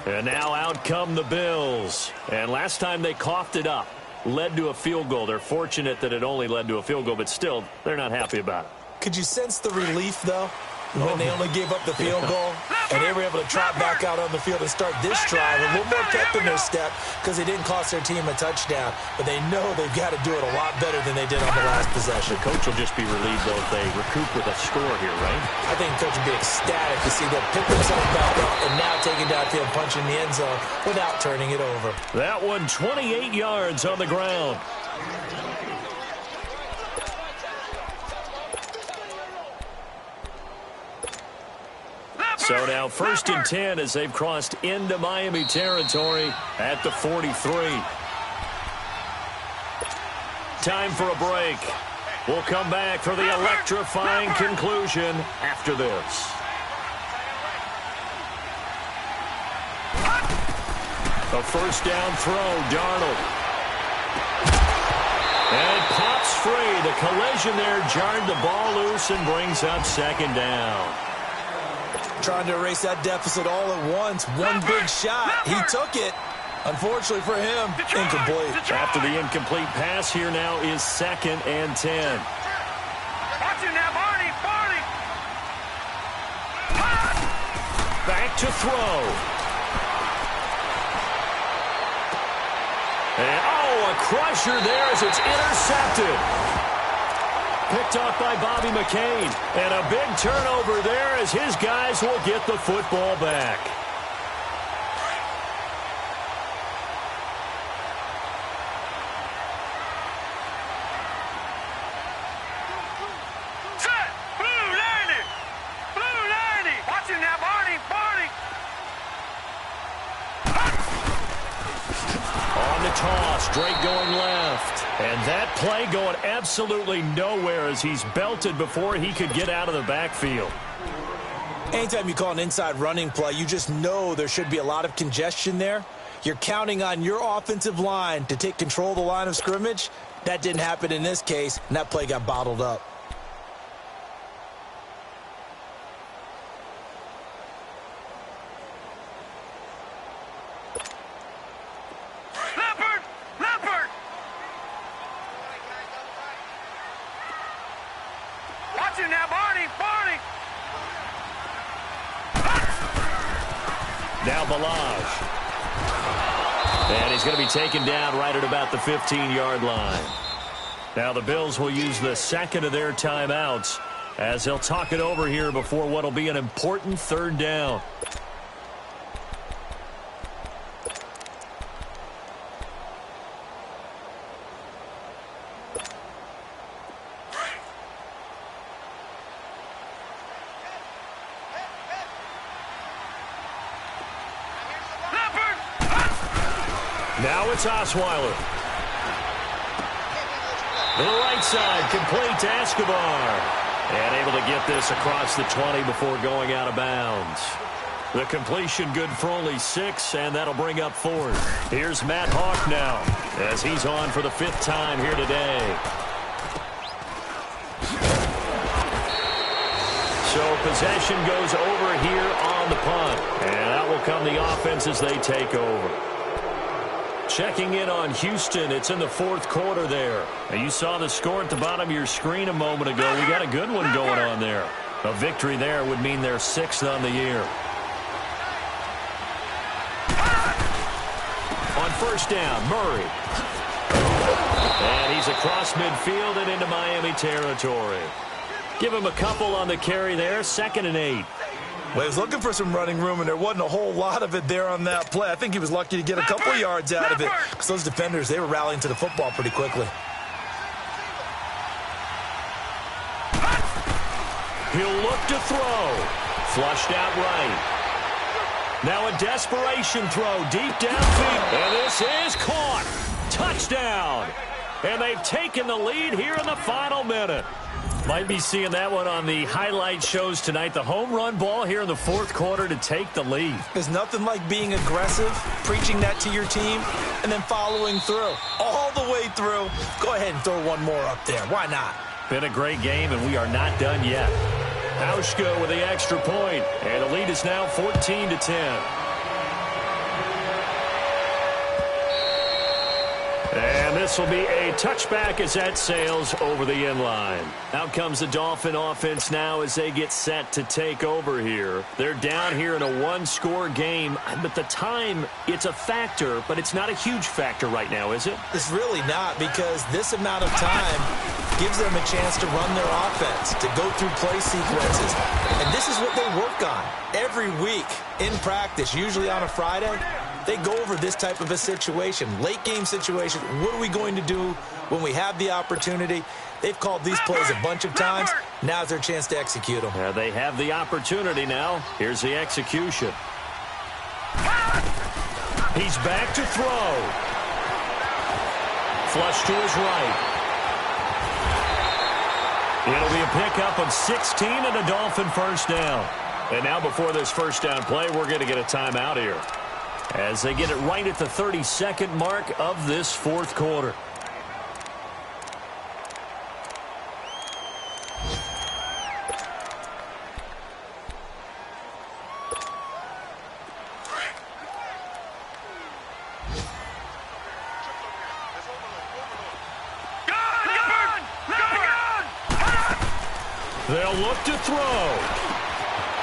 And now out come the Bills. And last time they coughed it up, led to a field goal. They're fortunate that it only led to a field goal, but still, they're not happy about it. Could you sense the relief, though, when they only gave up the field goal and they were able to trot back out on the field and start this drive a little more pep in their step because they didn't cost their team a touchdown, but they know they've got to do it a lot better than they did on the last possession. The coach will just be relieved, though, if they recoup with a score here, right? I think the coach will be ecstatic to see them pick themselves back up and now taking downfield, punching the end zone without turning it over. That one 28 yards on the ground. So now 1st and 10 as they've crossed into Miami territory at the 43. Time for a break. We'll come back for the electrifying conclusion after this. A first down throw, Darnold. And it pops free. The collision there jarred the ball loose and brings up 2nd down. Trying to erase that deficit all at once. One big shot. He took it. Unfortunately for him, incomplete. After the incomplete pass, here now is 2nd and 10. Watch him now, Barney. Back to throw. And, a crusher there as it's intercepted. Picked off by Bobby McCain. And a big turnover there as his guys will get the football back. Set. Blue 90. Watch him now, Barney. On the toss, Drake going left. And that play going absolutely nowhere as he's belted before he could get out of the backfield. Anytime you call an inside running play, you just know there should be a lot of congestion there. You're counting on your offensive line to take control of the line of scrimmage. That didn't happen in this case, and that play got bottled up. Leopard. Watch him now, Barney. Now Balaj. And he's going to be taken down right at about the 15-yard line. Now the Bills will use the second of their timeouts as they'll talk it over here before what will be an important 3rd down. Now it's Osweiler. To the right side, complete to Escobar. And able to get this across the 20 before going out of bounds. The completion good for only 6, and that'll bring up 4th. Here's Matt Hawk now as he's on for the 5th time here today. So possession goes over here on the punt. And out will come the offense as they take over. Checking in on Houston. It's in the 4th quarter there. Now you saw the score at the bottom of your screen a moment ago. We got a good one going on there. A victory there would mean they're 6th on the year. On 1st down, Murray. And he's across midfield and into Miami territory. Give him a couple on the carry there, 2nd and 8. Well, he was looking for some running room, and there wasn't a whole lot of it there on that play. I think he was lucky to get a couple yards out of it because those defenders, they were rallying to the football pretty quickly. He'll look to throw. Flushed out right. Now a desperation throw deep downfield. And this is caught. Touchdown. And they've taken the lead here in the final minute. Might be seeing that one on the highlight shows tonight. The home run ball here in the 4th quarter to take the lead. There's nothing like being aggressive, preaching that to your team, and then following through. All the way through. Go ahead and throw one more up there. Why not? Been a great game, and we are not done yet. Hauschka with the extra point, and the lead is now 14-10. And this will be a touchback as that sails over the end line. Out comes the Dolphin offense now as they get set to take over here. They're down here in a 1-score game, but the time, it's a factor, but it's not a huge factor right now, is it? It's really not, because this amount of time gives them a chance to run their offense, to go through play sequences. And this is what they work on every week in practice, usually on a Friday. They go over this type of a situation, late game situation. What are we going to do when we have the opportunity? They've called these plays a bunch of times. Now's their chance to execute them. Yeah, they have the opportunity now. Here's the execution. He's back to throw. Flush to his right. It'll be a pickup of 16 and a Dolphin first down. And now before this first down play, we're going to get a timeout here, as they get it right at the 32nd mark of this 4th quarter. They'll look to throw.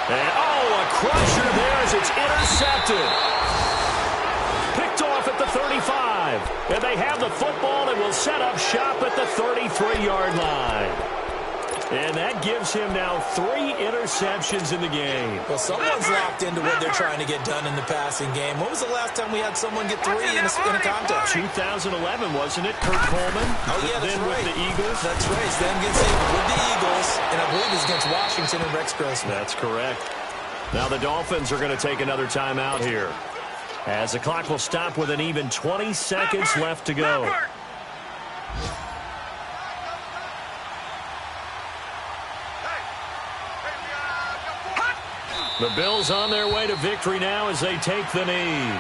And, a crusher there as it's intercepted. Picked off at the 35. And they have the football and will set up shop at the 33-yard line. And that gives him now 3 interceptions in the game. Well, someone's locked into what they're trying to get done in the passing game. When was the last time we had someone get 3 in a contest? 2011, wasn't it? Kurt Coleman? Oh, yeah, that's then right. with the Eagles. That's right. Then against with the Eagles, and I believe it's against Washington and Rex Grossman. That's correct. Now the Dolphins are going to take another timeout here, as the clock will stop with an even 20 seconds left to go. The Bills on their way to victory now as they take the knee.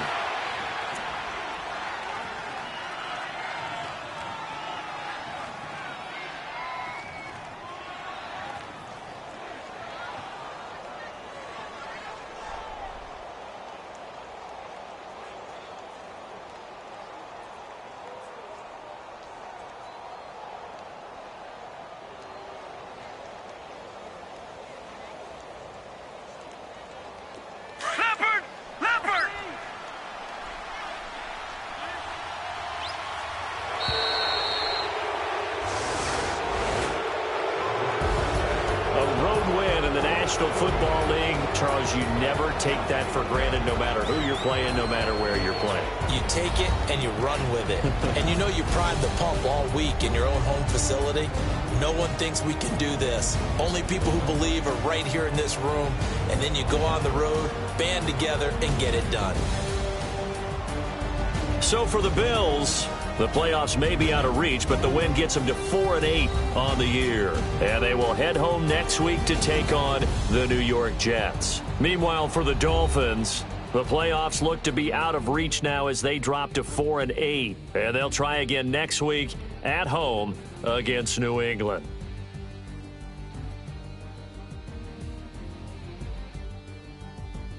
Football League, Charles, you never take that for granted, no matter who you're playing, no matter where you're playing. You take it and you run with it. And you know you primed the pump all week in your own home facility. No one thinks we can do this. Only people who believe are right here in this room. And then you go on the road, band together, and get it done. So for the Bills, the playoffs may be out of reach, but the win gets them to 4-8 on the year. And they will head home next week to take on the New York Jets. Meanwhile, for the Dolphins, the playoffs look to be out of reach now as they drop to 4-8. And they'll try again next week at home against New England.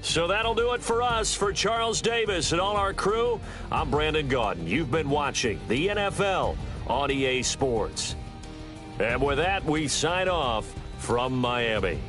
So that'll do it for us. For Charles Davis and all our crew, I'm Brandon Gaudin. You've been watching the NFL on EA Sports. And with that, we sign off from Miami.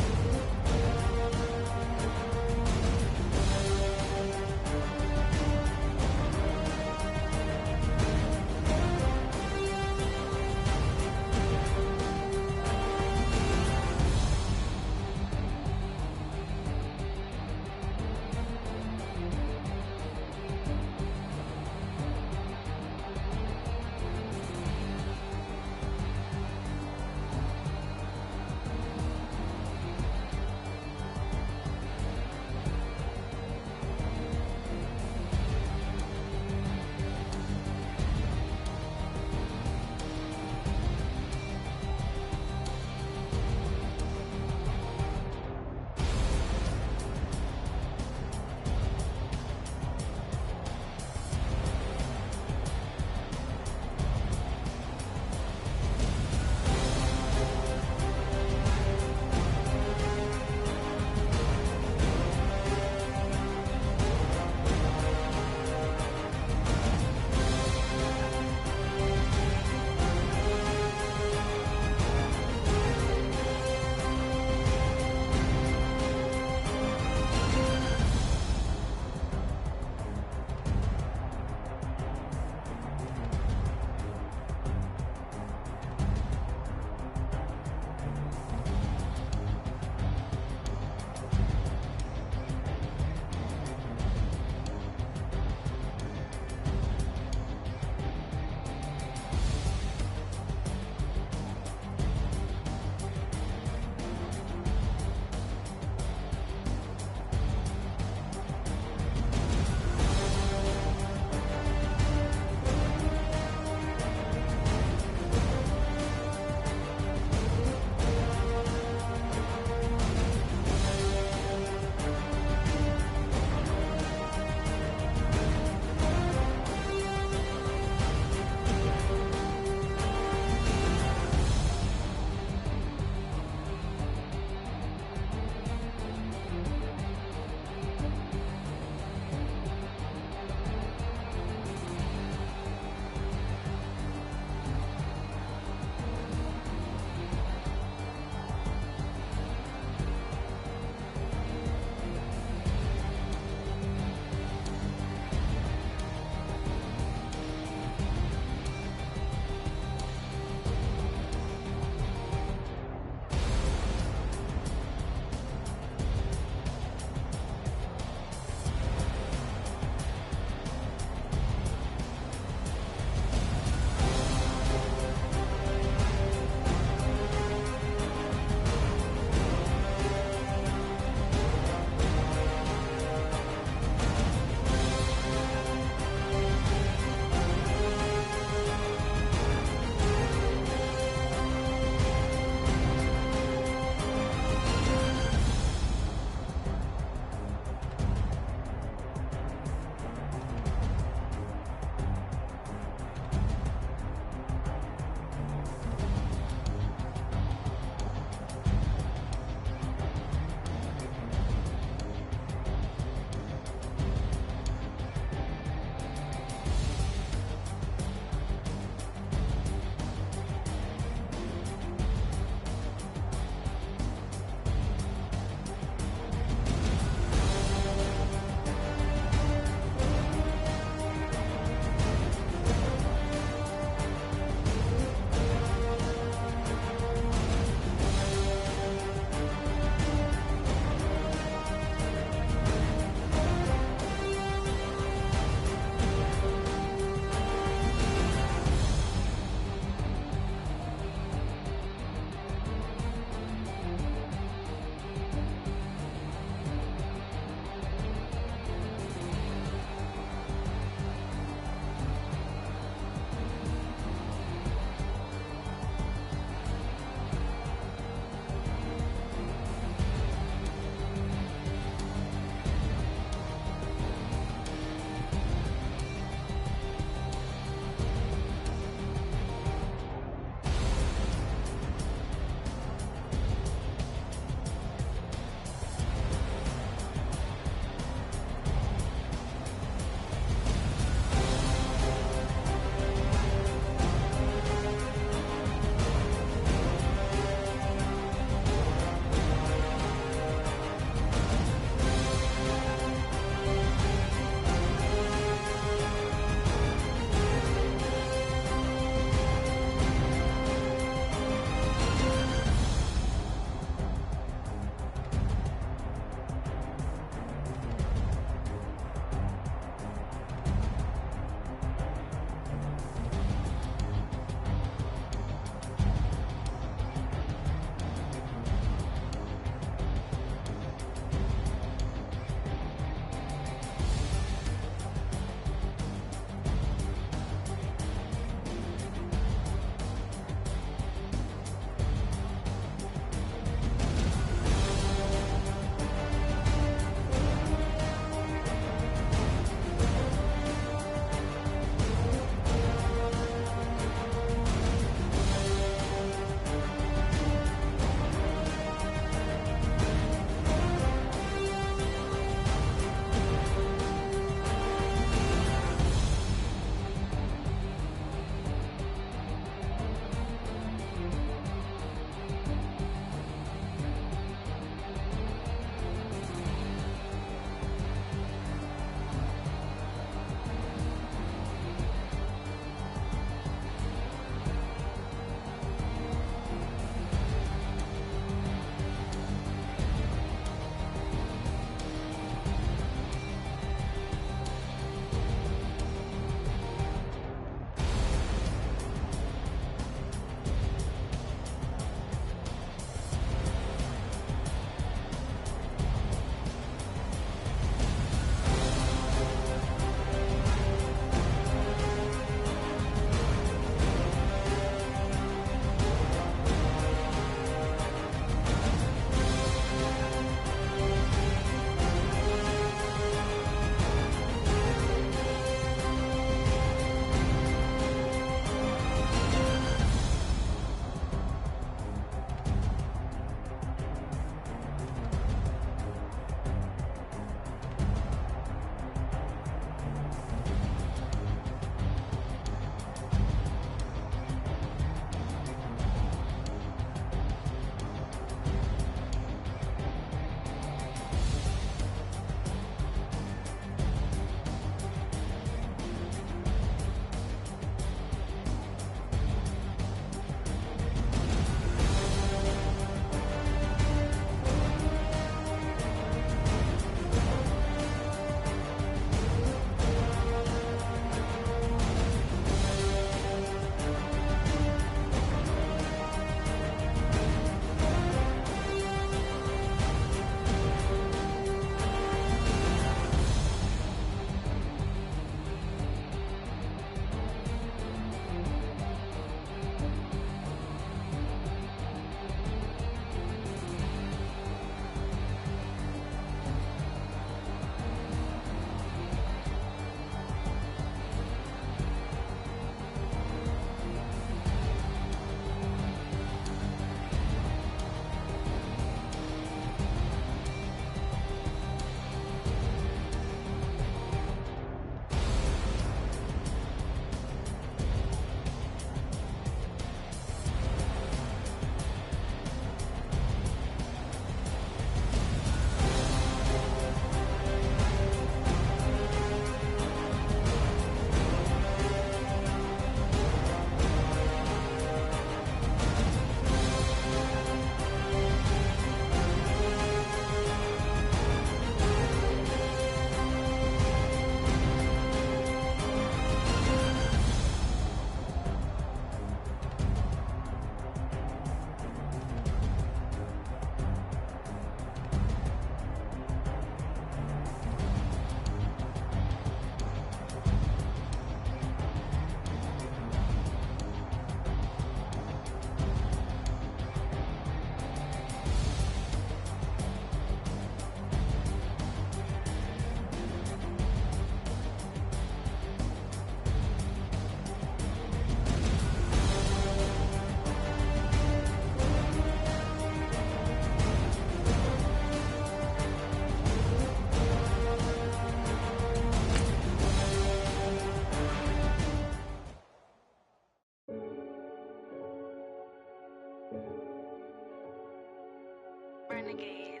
Renegade,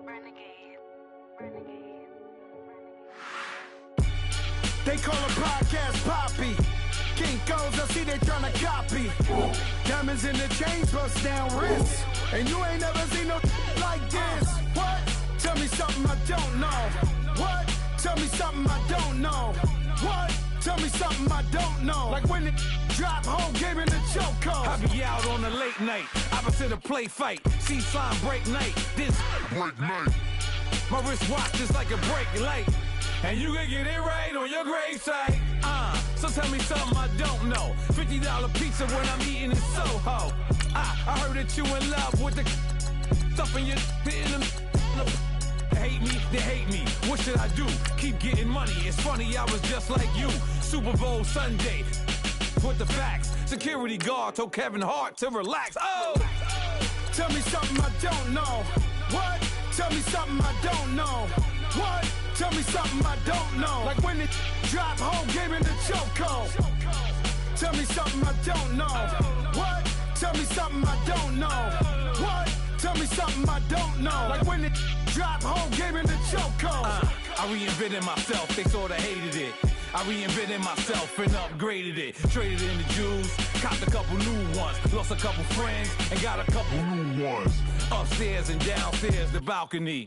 renegade, renegade, renegade. They call a podcast Poppy. Kinkos, I see they tryna copy. Diamonds in the chains, bust down wrists. And you ain't never seen no like this. What? Tell me something I don't know. What? Tell me something I don't know. What? Tell me something I don't know. Like when it drop, whole game in the chokehold. I be out on a late night, opposite a play fight. See slime break night, this break night. My wristwatch is like a brake light. And you can get it right on your gravesite. So tell me something I don't know. $50 pizza when I'm eating in Soho. I heard that you in love with the stuff in your hate me, they hate me. What should I do? Keep getting money. It's funny, I was just like you. Super Bowl Sunday. With the facts. Security guard told Kevin Hart to relax. Oh! Tell me something I don't know. What? Tell me something I don't know. What? Tell me something I don't know. Like when it drop, whole game in the chokehold. Tell me something I don't know. What? Tell me something I don't know. What? Tell me something I don't know. Like when it drop, whole game in the chokehold. I reinvented myself, they sorta hated it. I reinvented myself and upgraded it. Traded in the Jews, copped a couple new ones. Lost a couple friends and got a couple new ones. Upstairs and downstairs, the balcony.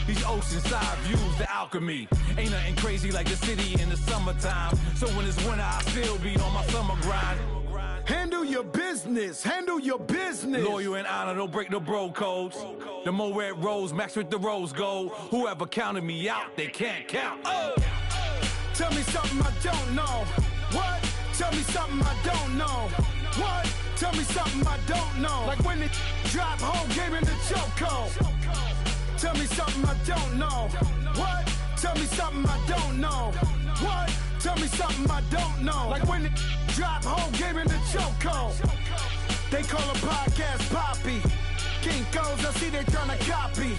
These oceanside views, the alchemy. Ain't nothing crazy like the city in the summertime. So when it's winter, I still be on my summer grind. Handle your business, handle your business. Loyal and honor, don't break no bro codes. The more red rose, max with the rose gold. Whoever counted me out, they can't count. Oh! Tell me something I don't know. What? Tell me something I don't know. What? Tell me something I don't know. Like when it drop, whole game in the chokehold. Tell me something I don't know. What? Tell me something I don't know. What? Tell me something I don't know. Like when it drop, whole game in the chokehold. They call a podcast Poppy. Kinkos, I see they tryna copy.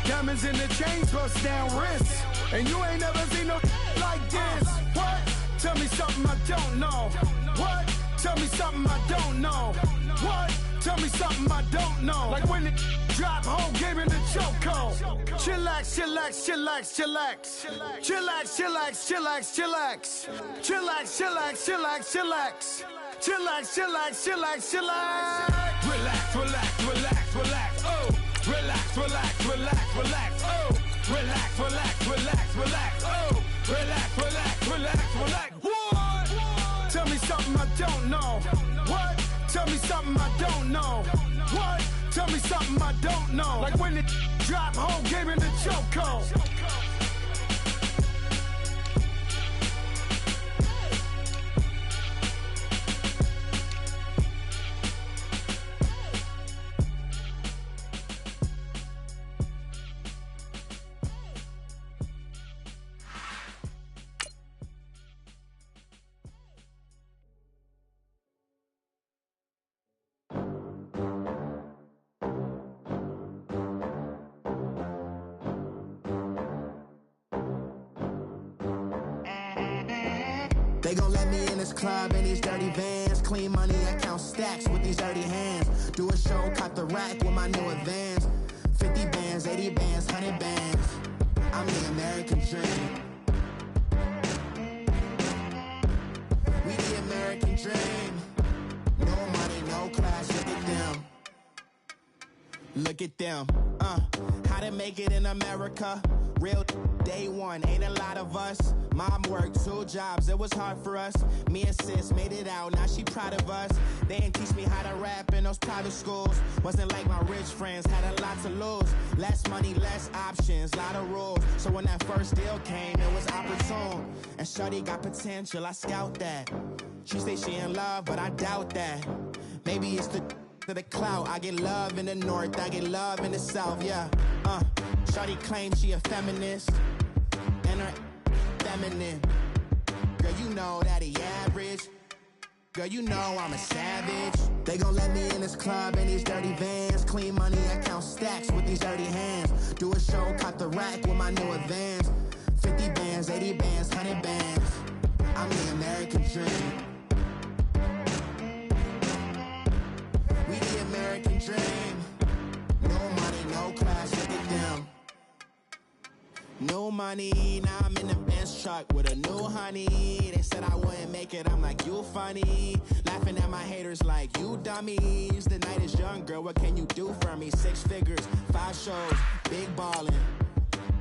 Diamonds in the chains, bust down wrists. And you ain't never seen no like this. What? Tell me something I don't know. What? Tell me something I don't know. What? Tell me something I don't know. Like when it drop, whole game in the chokehold. Chillax, chillax, chillax, chillax. Chillax, chillax, chillax, chillax. Chillax, chillax, chillax, chillax. Chillax, chillax, chillax, chillax. Relax, relax, relax, relax. Oh! Relax, relax, relax, relax. Oh! Relax, relax, relax, relax. Oh! Relax, relax, relax, relax. What? Tell me something I don't know. What? Tell me something I don't know. What? Tell me something I don't know. Like when it drop, whole game in the chokehold. They gon' let me in this club in these dirty vans. Clean money, I count stacks with these dirty hands. Do a show, caught the rack with my new advance. 50 bands, 80 bands, 100 bands. I'm the American dream. We the American dream. No money, no class, look at them. Look at them, how to make it in America. Real day one, ain't a lot of us. Mom worked 2 jobs, it was hard for us. Me and sis made it out, now she proud of us. They didn't teach me how to rap in those private schools. Wasn't like my rich friends, had a lot to lose. Less money, less options, lot of rules. So when that first deal came, it was opportune. And shorty got potential, I scout that. She say she in love, but I doubt that. Maybe it's the to the clout. I get love in the north, I get love in the south, yeah. Shawty claims she a feminist, and her feminine. Girl, you know that he average. Girl, you know I'm a savage. They gon' let me in this club in these dirty vans. Clean money, I count stacks with these dirty hands. Do a show, caught the rack with my new advance. 50 bands, 80 bands, 100 bands. I'm the American dream. We the American dream. No money, no class. money. Now I'm in the Benz truck with a new honey. They said I wouldn't make it, I'm like, you funny. Laughing at my haters like, you dummies. The night is young, girl, what can you do for me? 6 figures, 5 shows, big ballin'.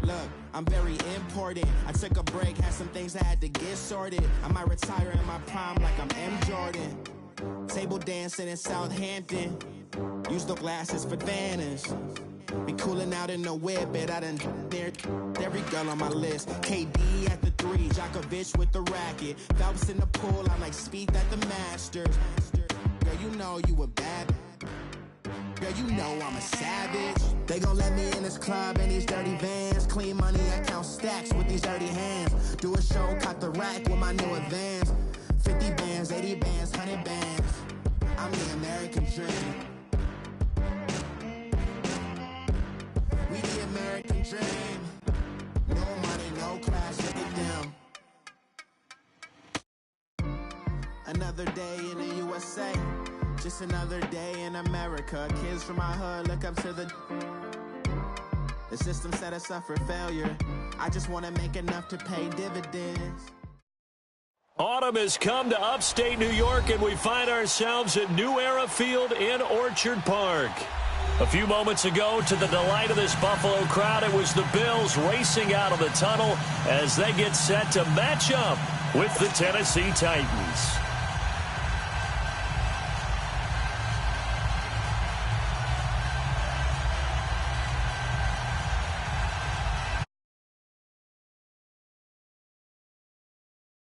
Look, I'm very important. I took a break, had some things I had to get sorted. I might retire in my prime like I'm M. Jordan. Table dancing in Southampton. Use the glasses for Vanish. Be cooling out in the whip, but I done near every girl on my list. KD at the 3, Djokovic with the racket. Phelps in the pool, I like Speed at the Masters. Girl, you know you a bad. Girl, you know I'm a savage. They gon' let me in this club in these dirty vans. Clean money, I count stacks with these dirty hands. Do a show, cut the rack with my new advance. 50 bands, 80 bands, 100 bands. I'm the American dream. We the American dream. No money, no class, look at them. Another day in the USA. Just another day in America. Kids from my hood look up to the system set us up for failure. I just want to make enough to pay dividends. Autumn has come to upstate New York, and we find ourselves at New Era Field in Orchard Park. A few moments ago, to the delight of this Buffalo crowd, it was the Bills racing out of the tunnel as they get set to match up with the Tennessee Titans.